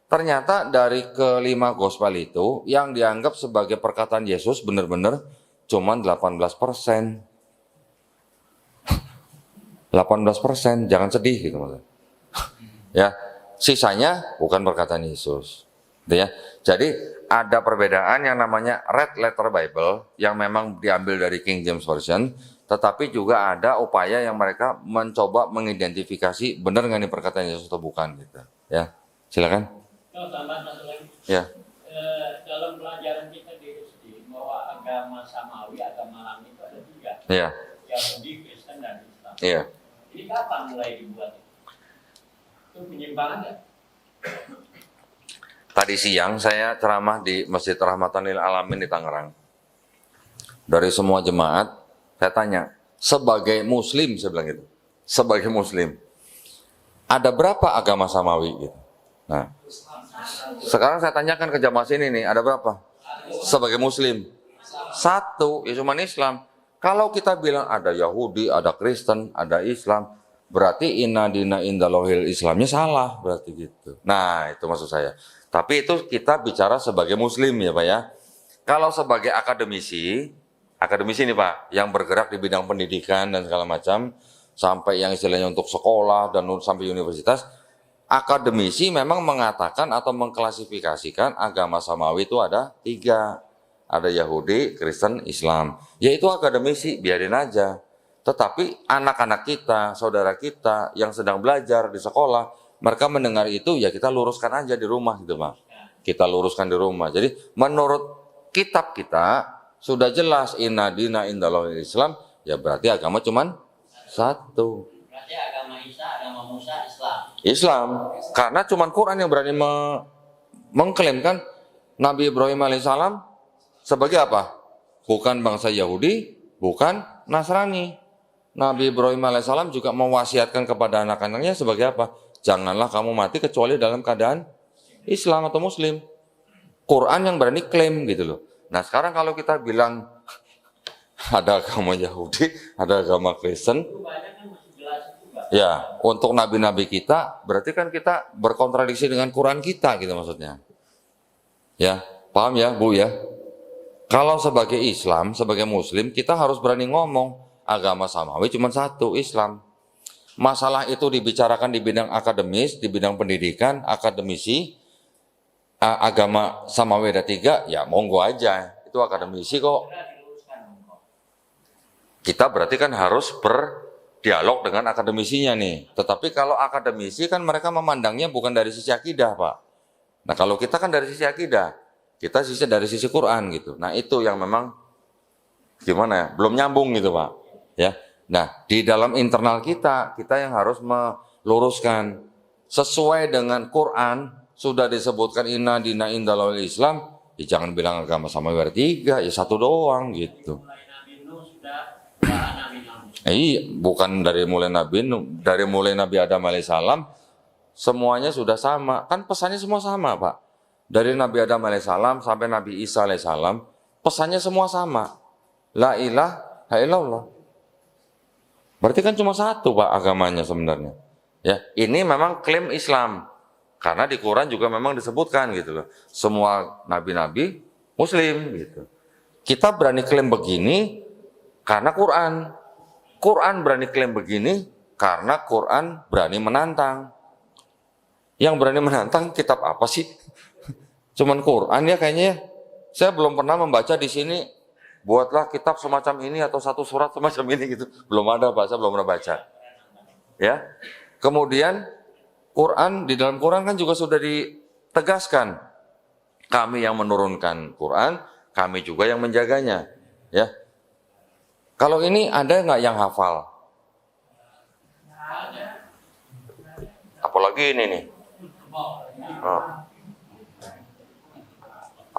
Ternyata dari ke-5 gospel itu yang dianggap sebagai perkataan Yesus benar-benar cuma 18%. 18%, jangan sedih gitu maksudnya. Ya, sisanya bukan perkataan Yesus. Gitu ya. Jadi ada perbedaan yang namanya Red Letter Bible yang memang diambil dari King James Version, tetapi juga ada upaya yang mereka mencoba mengidentifikasi benar nggak nih perkataan Yesus atau bukan gitu. Ya, silakan. Tambah satu lagi. Ya. Dalam pelajaran kita di SD bahwa agama samawi, agama langit itu ada 3. Iya. Yahudi, Kristen, dan Islam. Iya. Ini kapan mulai dibuat? Itu penyimpangan nggak? Tadi siang saya ceramah di Masjid Rahmatan Lil Alamin di Tangerang. Dari semua jemaat, saya tanya, sebagai Muslim, saya bilang gitu, sebagai Muslim, ada berapa agama samawi gitu? Nah, sekarang saya tanyakan ke jamaah sini nih, ada berapa? Sebagai Muslim, 1, ya cuma Islam. Kalau kita bilang ada Yahudi, ada Kristen, ada Islam, berarti inna dina indalohil Islamnya salah, berarti gitu. Nah, itu maksud saya. Tapi itu kita bicara sebagai Muslim ya Pak ya. Kalau sebagai akademisi nih Pak, yang bergerak di bidang pendidikan dan segala macam, sampai yang istilahnya untuk sekolah dan sampai universitas, akademisi memang mengatakan atau mengklasifikasikan agama samawi itu ada 3. Ada Yahudi, Kristen, Islam. Yaitu akademisi, biarin aja. Tetapi anak-anak kita, saudara kita yang sedang belajar di sekolah, mereka mendengar itu ya kita luruskan aja di rumah gitu Pak. Kita luruskan di rumah. Jadi menurut kitab kita sudah jelas inna dina indalohil Islam, ya berarti agama cuman 1. Berarti agama Isa, agama Musa, Islam. Islam. Karena cuman Quran yang berani mengklaimkan Nabi Ibrahim alaihissalam sebagai apa? Bukan bangsa Yahudi, bukan Nasrani. Nabi Ibrahim alaihissalam juga mewasiatkan kepada anak-anaknya sebagai apa? Janganlah kamu mati kecuali dalam keadaan Islam atau Muslim. Quran yang berani klaim gitu loh. Nah sekarang kalau kita bilang ada agama Yahudi, ada agama Kristen, Itu banyak kan masih jelas juga. ya untuk nabi-nabi kita, berarti kan kita berkontradiksi dengan Quran kita gitu maksudnya. Ya, paham ya Bu ya? Kalau sebagai Islam, sebagai Muslim, kita harus berani ngomong agama samawi cuma satu, Islam. Masalah itu dibicarakan di bidang akademis, di bidang pendidikan, akademisi, agama samawi ada 3, ya monggo aja. Itu akademisi kok. Segera diluruskan. Kita berarti kan harus berdialog dengan akademisinya nih. Tetapi kalau akademisi kan mereka memandangnya bukan dari sisi akidah, Pak. Nah kalau kita kan dari sisi akidah, kita dari sisi Quran gitu. Nah itu yang memang gimana ya, belum nyambung gitu Pak. Ya. Nah di dalam internal kita yang harus meluruskan sesuai dengan Quran sudah disebutkan inna dina indalul Islam. Ya jangan bilang agama sama ada 3, ya satu doang gitu. Mulai Nabi Nuh sudah Nabi Nuh. Iya, bukan dari mulai Nabi Nuh, dari mulai Nabi Adam alaihissalam semuanya sudah sama. Kan pesannya semua sama, Pak. Dari Nabi Adam alaihissalam sampai Nabi Isa alaihissalam, pesannya semua sama. La ilaha illallah. Berarti kan cuma satu, Pak, agamanya sebenarnya. Ya, ini memang klaim Islam. Karena di Quran juga memang disebutkan gitu loh. Semua nabi-nabi muslim gitu. Kita berani klaim begini karena Quran. Quran berani klaim begini karena Quran berani menantang. Yang berani menantang kitab apa sih? Cuman Quran ya kayaknya ya. Saya belum pernah membaca di sini buatlah kitab semacam ini atau satu surat semacam ini gitu. Belum ada Pak, saya belum pernah baca. Ya. Kemudian Quran, di dalam Quran kan juga sudah ditegaskan. Kami yang menurunkan Quran, kami juga yang menjaganya. Ya. Kalau ini ada nggak yang hafal? Apalagi ini nih. Oh.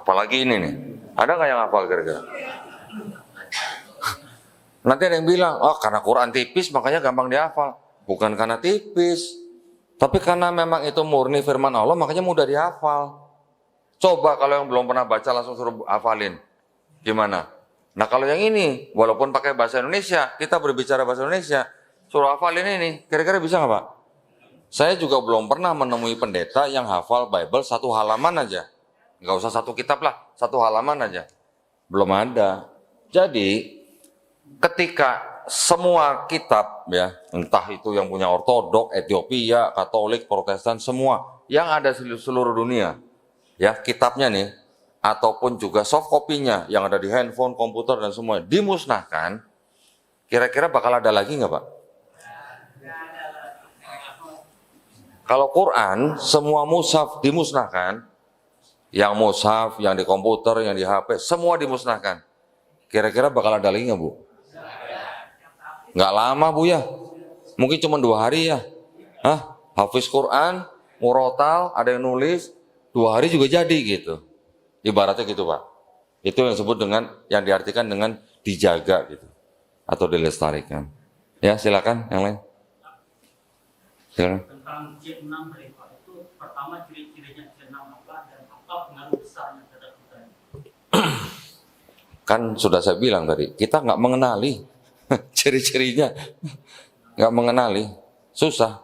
Apalagi ini nih. Ada nggak yang hafal kira-kira? Nanti ada yang bilang, oh karena Quran tipis makanya gampang dihafal. Bukan karena tipis. Tapi karena memang itu murni firman Allah, makanya mudah dihafal. Coba kalau yang belum pernah baca langsung suruh hafalin. Gimana? Nah kalau yang ini, walaupun pakai bahasa Indonesia, kita berbicara bahasa Indonesia, suruh hafalin ini, kira-kira bisa nggak Pak? Saya juga belum pernah menemui pendeta yang hafal Bible satu halaman aja. Nggak usah satu kitab lah, satu halaman aja. Belum ada. Jadi, ketika semua kitab ya, entah itu yang punya Ortodok, Ethiopia, Katolik, Protestan, semua yang ada di seluruh dunia, ya kitabnya nih, ataupun juga soft copy-nya yang ada di handphone, komputer dan semua dimusnahkan, kira-kira bakal ada lagi nggak Pak? Kalau Quran, semua mushaf dimusnahkan, yang mushaf, yang di komputer, yang di HP, semua dimusnahkan. Kira-kira bakal ada lagi nggak Bu? Nggak lama Bu ya, mungkin cuma 2 hari ya. Hah? Hafiz Quran, murotal, ada yang nulis, 2 hari juga jadi gitu. Ibaratnya gitu Pak. Itu yang disebut dengan, yang diartikan dengan dijaga gitu. Atau dilestarikan. Ya silakan yang lain. Silakan. Tentang J6 dari Pak, itu pertama ciri-cirinya J6 apa dan apa pengaruh besarnya terhadap kita? Kan sudah saya bilang tadi, kita nggak mengenali ciri-cirinya, nggak mengenali, susah.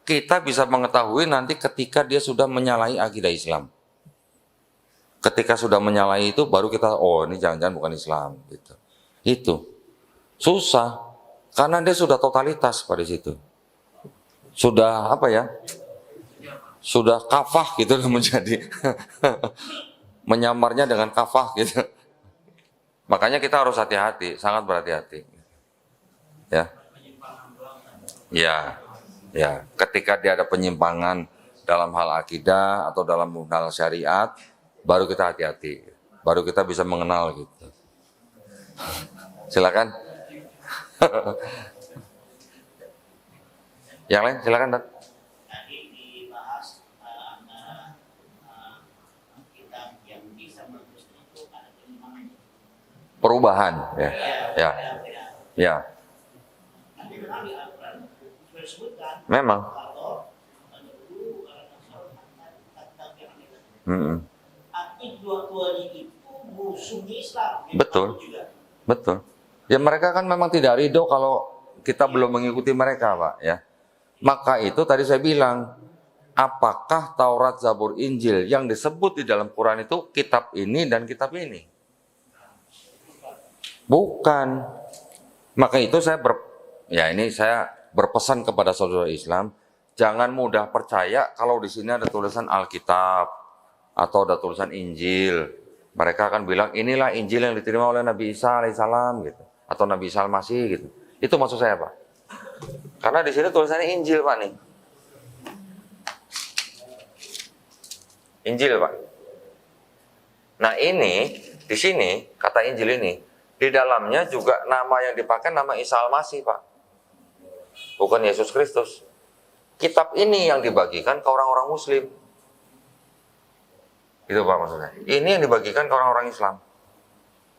Kita bisa mengetahui nanti ketika dia sudah menyalahi akidah Islam. Ketika sudah menyalahi itu, baru kita, oh ini jangan-jangan bukan Islam. Gitu. Itu susah, karena dia sudah totalitas pada situ. Sudah apa ya? Sudah kafah gitu menjadi menyamarnya dengan kafah gitu. Makanya kita harus hati-hati, sangat berhati-hati. Ya. Ya. Ya, ketika dia ada penyimpangan dalam hal akidah atau dalam hal syariat, baru kita hati-hati. Baru kita bisa mengenal gitu. Silakan. Yang lain silakan, Dad. Tadi dibahas antara kitab yang bisa berkristen itu ada penyimpangan. perubahan, ya, ya, ya. Tapi memang di Al-Quran sudah disebutkan Memang. kalau dulu tentang yang ini. Arti dua-duanya itu musuhnya Islam. Betul. Juga. Betul. Ya mereka kan memang tidak ridho kalau kita belum mengikuti mereka, Pak, ya. Maka itu tadi saya bilang, apakah Taurat, Zabur, Injil yang disebut di dalam Quran itu kitab ini dan kitab ini? Bukan. Maka itu saya berpesan kepada saudara Islam, jangan mudah percaya kalau di sini ada tulisan Alkitab atau ada tulisan Injil. Mereka akan bilang inilah Injil yang diterima oleh Nabi Isa alaihissalam gitu, atau Nabi Isa al-Masih gitu. Itu maksud saya, Pak. Karena di sini tulisannya Injil, Pak nih. Injil, Pak. Nah ini di sini kata Injil ini di dalamnya juga nama yang dipakai nama Isa al-Masih, Pak. Bukan Yesus Kristus. Kitab ini yang dibagikan ke orang-orang Muslim. Itu, Pak, maksudnya. Ini yang dibagikan ke orang-orang Islam.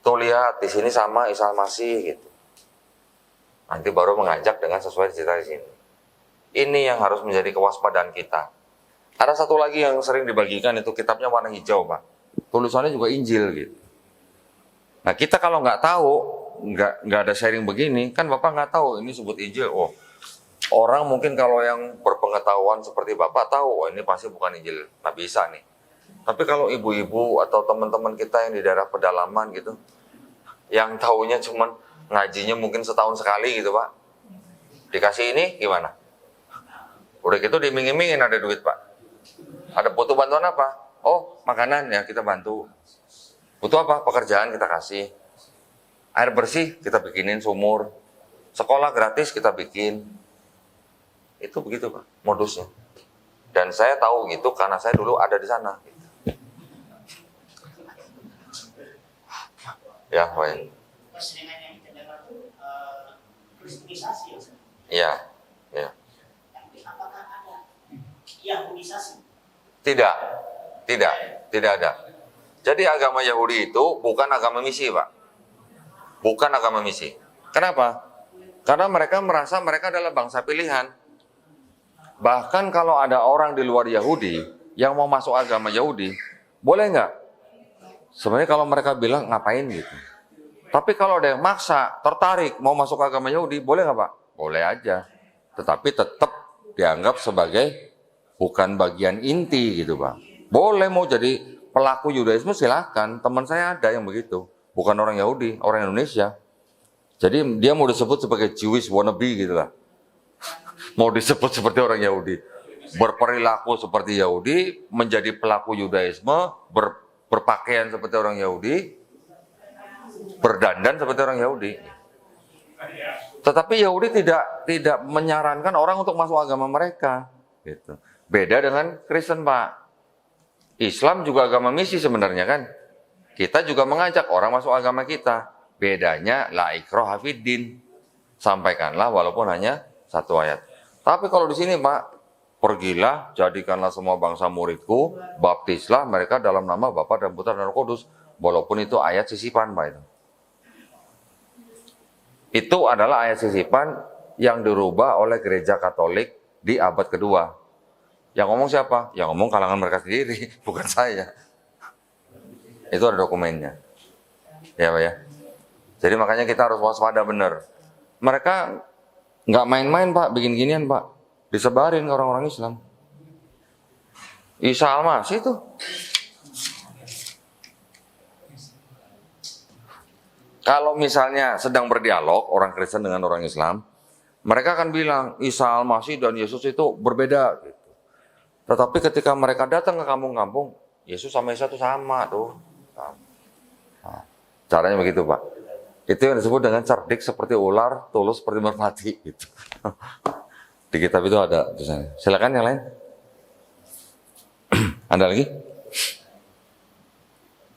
Tuh lihat di sini sama Isa al-Masih gitu. Nanti baru mengajak dengan sesuai cerita di sini. Ini yang harus menjadi kewaspadaan kita. Ada satu lagi yang sering dibagikan itu kitabnya warna hijau, Pak. Tulisannya juga Injil gitu. Nah kita kalau nggak tahu, nggak ada sharing begini, kan Bapak nggak tahu ini sebut Injil. Oh, orang mungkin kalau yang berpengetahuan seperti Bapak tahu, oh ini pasti bukan Injil Nabi Isa nih. Tapi kalau ibu-ibu atau teman-teman kita yang di daerah pedalaman gitu, yang tahunya cuman ngajinya mungkin setahun sekali gitu, Pak. Dikasih ini gimana? Udah gitu dimingin-mingin ada duit, Pak. Ada butuh bantuan apa? Oh, makanan ya kita bantu. Butuh apa? Pekerjaan kita kasih. Air bersih kita bikinin sumur. Sekolah gratis kita bikin. Itu begitu, Pak, modusnya. Dan saya tahu gitu karena saya dulu ada di sana. Ya, Pak. Keseringan yang kita dengar itu kristenisasi ya. Iya, iya. Tapi apakah ada Yahudiisasi? Tidak ada. Jadi agama Yahudi itu bukan agama misi, Pak. Bukan agama misi. Kenapa? Karena mereka merasa mereka adalah bangsa pilihan. Bahkan kalau ada orang di luar Yahudi yang mau masuk agama Yahudi, boleh nggak? Sebenarnya kalau mereka bilang ngapain gitu. Tapi kalau ada yang maksa, tertarik mau masuk agama Yahudi, boleh nggak, Pak? Boleh aja. Tetapi tetap dianggap sebagai bukan bagian inti gitu, Pak. Boleh mau jadi pelaku Yudaisme silahkan. Teman saya ada yang begitu. Bukan orang Yahudi, orang Indonesia. Jadi dia mau disebut sebagai Jewish wannabe gitu lah. Mau disebut seperti orang Yahudi. Berperilaku seperti Yahudi, menjadi pelaku Yudaisme, berpakaian seperti orang Yahudi, berdandan seperti orang Yahudi. Tetapi Yahudi tidak menyarankan orang untuk masuk agama mereka. Gitu. Beda dengan Kristen, Pak. Islam juga agama misi sebenarnya kan. Kita juga mengajak orang masuk agama kita. Bedanya la ikraha fiddin. Sampaikanlah walaupun hanya satu ayat. Tapi kalau di sini, Pak, pergilah, jadikanlah semua bangsa muridku, baptislah mereka dalam nama Bapa dan Putra dan Roh Kudus. Walaupun itu ayat sisipan, Pak itu. Itu adalah ayat sisipan yang dirubah oleh gereja Katolik di abad kedua. Yang ngomong siapa? Yang ngomong kalangan mereka sendiri, bukan saya. Itu ada dokumennya. Ya, Pak ya. Jadi makanya kita harus waspada benar. Mereka nggak main-main, Pak, bikin ginian, Pak. Disebarin ke orang-orang Islam. Isa al-Masih itu. Kalau misalnya sedang berdialog orang Kristen dengan orang Islam, mereka akan bilang Isa al-Masih dan Yesus itu berbeda gitu. Tetapi ketika mereka datang ke kampung-kampung, Yesus sama Isa itu sama tuh. Nah, caranya begitu, Pak. Itu yang disebut dengan cerdik seperti ular, tulus seperti merpati. Gitu. Di kitab itu ada tulisannya. Silakan yang lain. Ada lagi?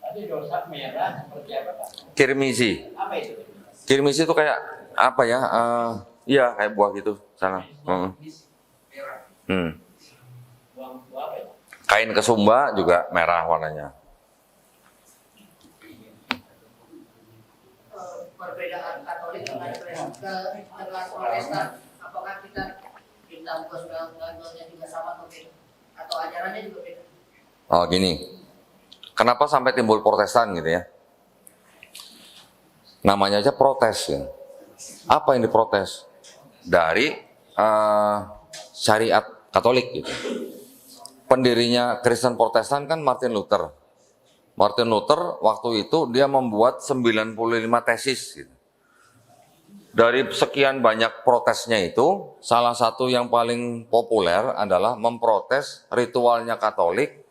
Tadi dosa merah seperti apa, Pak? Kirmizi. Apa itu? Kirmizi itu kayak apa ya? Iya, kayak buah gitu sana. Merah. Hmm. Buah apa itu? Kain kesumba juga merah warnanya. yang Katolik dengan Protestan, apakah kita Bible-nya juga sama atau beda? Atau ajarannya juga beda? Oh gini, kenapa sampai timbul Protestan gitu ya? Namanya aja protes ya. Apa yang diprotes? Dari syariat Katolik gitu. Pendirinya Kristen Protestan kan Martin Luther. Martin Luther waktu itu dia membuat 95 tesis gitu. Dari sekian banyak protesnya itu, salah satu yang paling populer adalah memprotes ritualnya Katolik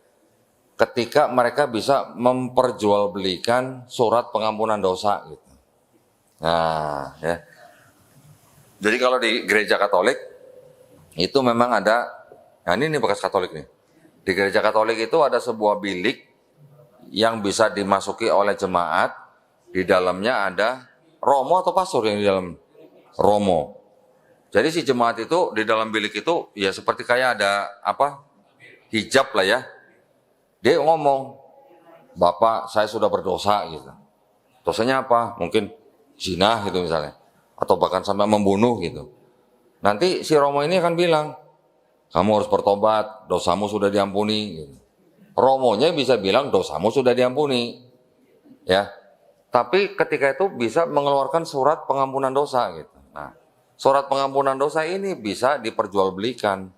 ketika mereka bisa memperjualbelikan surat pengampunan dosa gitu. Nah, ya. Jadi kalau di gereja Katolik itu memang ada, nah ini bekas Katolik nih. Di gereja Katolik itu ada sebuah bilik yang bisa dimasuki oleh jemaat. Di dalamnya ada romo atau pastor yang di dalam romo. Jadi si jemaat itu di dalam bilik itu ya seperti kayak ada apa? Hijab lah ya. Dia ngomong, "Bapak, saya sudah berdosa," gitu. Dosanya apa? Mungkin zina gitu misalnya, atau bahkan sampai membunuh gitu. Nanti si romo ini akan bilang, "Kamu harus bertobat, dosamu sudah diampuni." Gitu. Romonya bisa bilang dosamu sudah diampuni, ya. Tapi ketika itu bisa mengeluarkan surat pengampunan dosa gitu. Nah, surat pengampunan dosa ini bisa diperjualbelikan.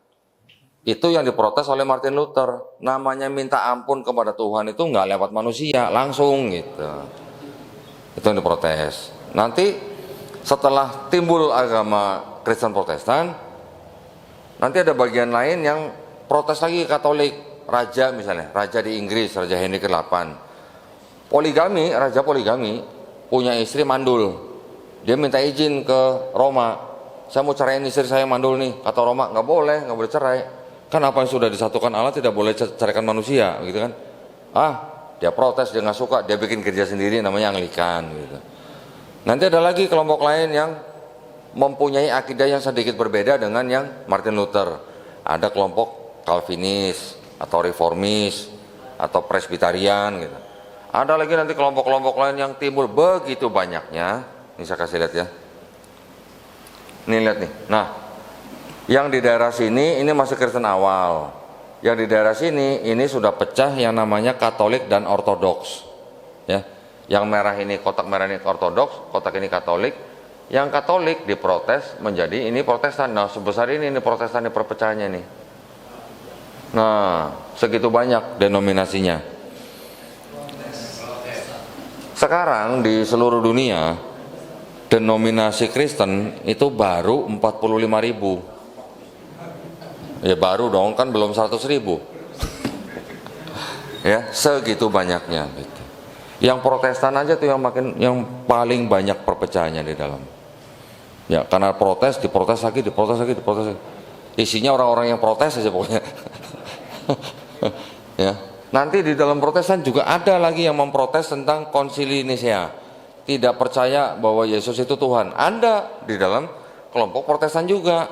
Itu yang diprotes oleh Martin Luther. Namanya minta ampun kepada Tuhan itu nggak lewat manusia, langsung gitu. Itu yang diprotes. Nanti setelah timbul agama Kristen Protestan, nanti ada bagian lain yang protes lagi Katolik. Raja misalnya, raja di Inggris, Raja Henry ke-8. Poligami, raja poligami, punya istri mandul. Dia minta izin ke Roma. "Saya mau ceraiin istri saya mandul nih." Kata Roma, nggak boleh cerai. Kan apa yang sudah disatukan Allah tidak boleh ceraikan manusia, gitu kan? Dia protes, dia nggak suka, dia bikin gereja sendiri namanya Anglikan, gitu. Nanti ada lagi kelompok lain yang mempunyai akidah yang sedikit berbeda dengan yang Martin Luther. Ada kelompok Calvinis, atau reformis, atau presbyterian gitu. Ada lagi nanti kelompok-kelompok lain yang timbul begitu banyaknya. Ini saya kasih lihat ya. Nih lihat nih. Nah, yang di daerah sini ini masih Kristen awal. Yang di daerah sini ini sudah pecah yang namanya Katolik dan Ortodoks. Ya. Yang merah ini, kotak merah ini Ortodoks, kotak ini Katolik. Yang Katolik diprotes menjadi ini Protestan. Nah, sebesar ini Protestan, ini perpecahannya nih. Nah, segitu banyak denominasinya. Sekarang di seluruh dunia denominasi Kristen itu baru 45.000. Ya baru dong, kan belum 100.000. Ya, segitu banyaknya gitu. Yang Protestan aja tuh yang paling banyak perpecahannya di dalam. Ya, karena diprotes lagi. Isinya orang-orang yang protes aja pokoknya. Ya, nanti di dalam Protestan juga ada lagi yang memprotes tentang Konsili Nisea, tidak percaya bahwa Yesus itu Tuhan. Ada di dalam kelompok Protestan juga,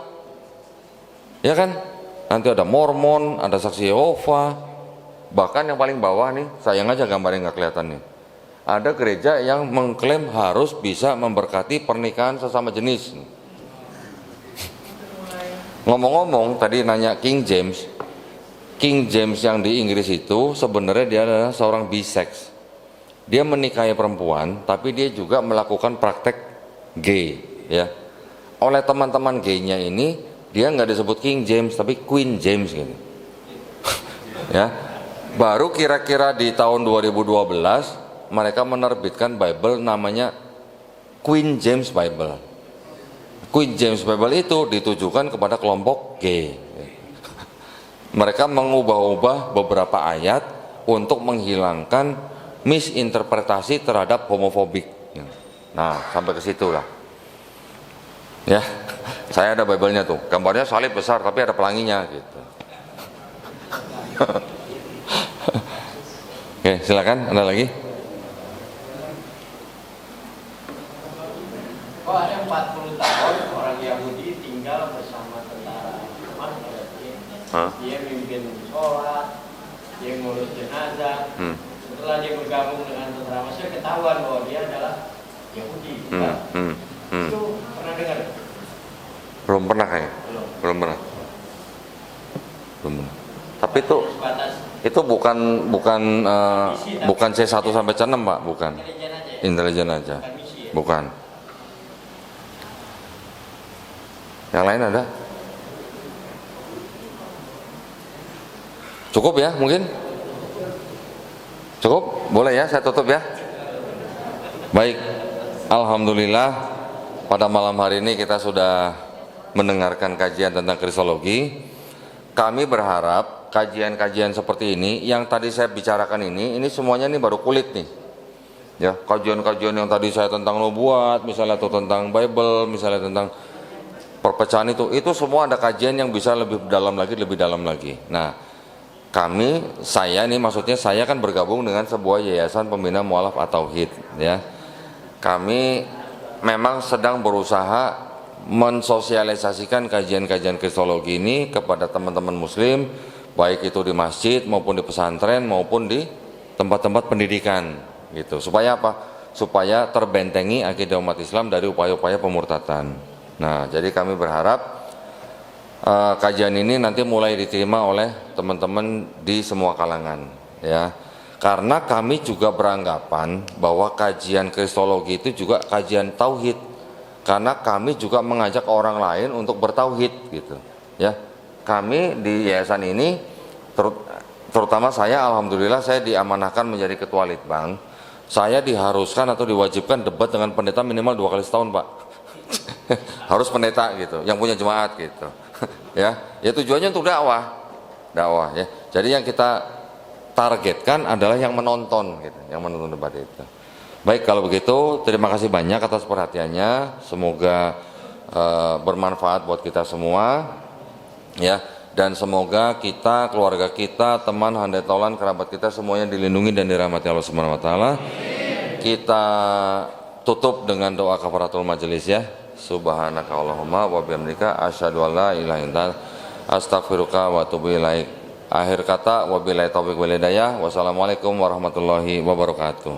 ya kan? Nanti ada Mormon, ada Saksi Yehova, bahkan yang paling bawah nih, sayang aja gambarnya nggak kelihatan nih. Ada gereja yang mengklaim harus bisa memberkati pernikahan sesama jenis. Ngomong-ngomong, tadi nanya King James yang di Inggris itu sebenarnya dia adalah seorang bisex. Dia menikahi perempuan, tapi dia juga melakukan praktek gay, ya. Oleh teman-teman gaynya ini, dia nggak disebut King James, tapi Queen James gitu. Ya. Baru kira-kira di tahun 2012 mereka menerbitkan Bible namanya Queen James Bible. Queen James Bible itu ditujukan kepada kelompok gay. Mereka mengubah-ubah beberapa ayat untuk menghilangkan misinterpretasi terhadap homofobik. Nah, sampai ke situ lah. Ya, saya ada Bible-nya tuh. Gambarnya salib besar tapi ada pelanginya gitu. Oke, silakan. Ada lagi? Ada 40 tahun orang Yahudi tinggal bersama tentara Jerman. Dia mimpin sholat, dia ngurus jenazah. Setelah dia bergabung dengan tentara Mesir, ketahuan bahwa dia adalah Yahudi. Hmm, Nah, hmm, hmm. itu pernah dengar? Belum pernah kayak. Belum. Belum pernah. Belum pernah. Tapi Sebatas itu bukan C1 sampai C6, Pak, bukan. intelijen aja ya? Intelijen aja. Bukan misi ya? Bukan. Yang lain ada? Cukup ya mungkin? Cukup? Boleh ya saya tutup ya? Baik. Alhamdulillah pada malam hari ini kita sudah mendengarkan kajian tentang kristologi. Kami berharap kajian-kajian seperti ini yang tadi saya bicarakan ini semuanya ini baru kulit nih. Ya, kajian-kajian yang tadi saya tentang nubuat, misalnya atau tentang Bible, misalnya tentang perpecahan itu semua ada kajian yang bisa lebih dalam lagi. Nah, saya kan bergabung dengan sebuah yayasan pembina mualaf at-tauhid, ya. Kami memang sedang berusaha mensosialisasikan kajian-kajian kristologi ini kepada teman-teman muslim, baik itu di masjid maupun di pesantren maupun di tempat-tempat pendidikan, gitu. Supaya apa? Supaya terbentengi akidah umat Islam dari upaya-upaya pemurtatan. Nah, jadi kami berharap kajian ini nanti mulai diterima oleh teman-teman di semua kalangan, ya. Karena kami juga beranggapan bahwa kajian kristologi itu juga kajian tauhid. Karena kami juga mengajak orang lain untuk bertauhid, gitu, ya. Kami di yayasan ini terutama saya, alhamdulillah saya diamanahkan menjadi ketua litbang. Saya diharuskan atau diwajibkan debat dengan pendeta minimal 2 kali setahun, Pak. Harus pendeta gitu, yang punya jemaat gitu. Ya tujuannya untuk dakwah ya. Jadi yang kita targetkan adalah yang menonton gitu, yang menonton debat itu. Baik, kalau begitu terima kasih banyak atas perhatiannya. Semoga bermanfaat buat kita semua, ya. Dan semoga kita, keluarga kita, teman, handai taulan, kerabat kita semuanya dilindungi dan dirahmati Allah Subhanahu wa taala. Kita tutup dengan doa kafaratul majelis ya. Subhanaka Allahumma wa bihamdika asyhadu an la ilaha illa anta astaghfiruka wa atubu ilaik. Akhir kata wabillahi taufiq wal hidayah. Wassalamualaikum warahmatullahi wabarakatuh.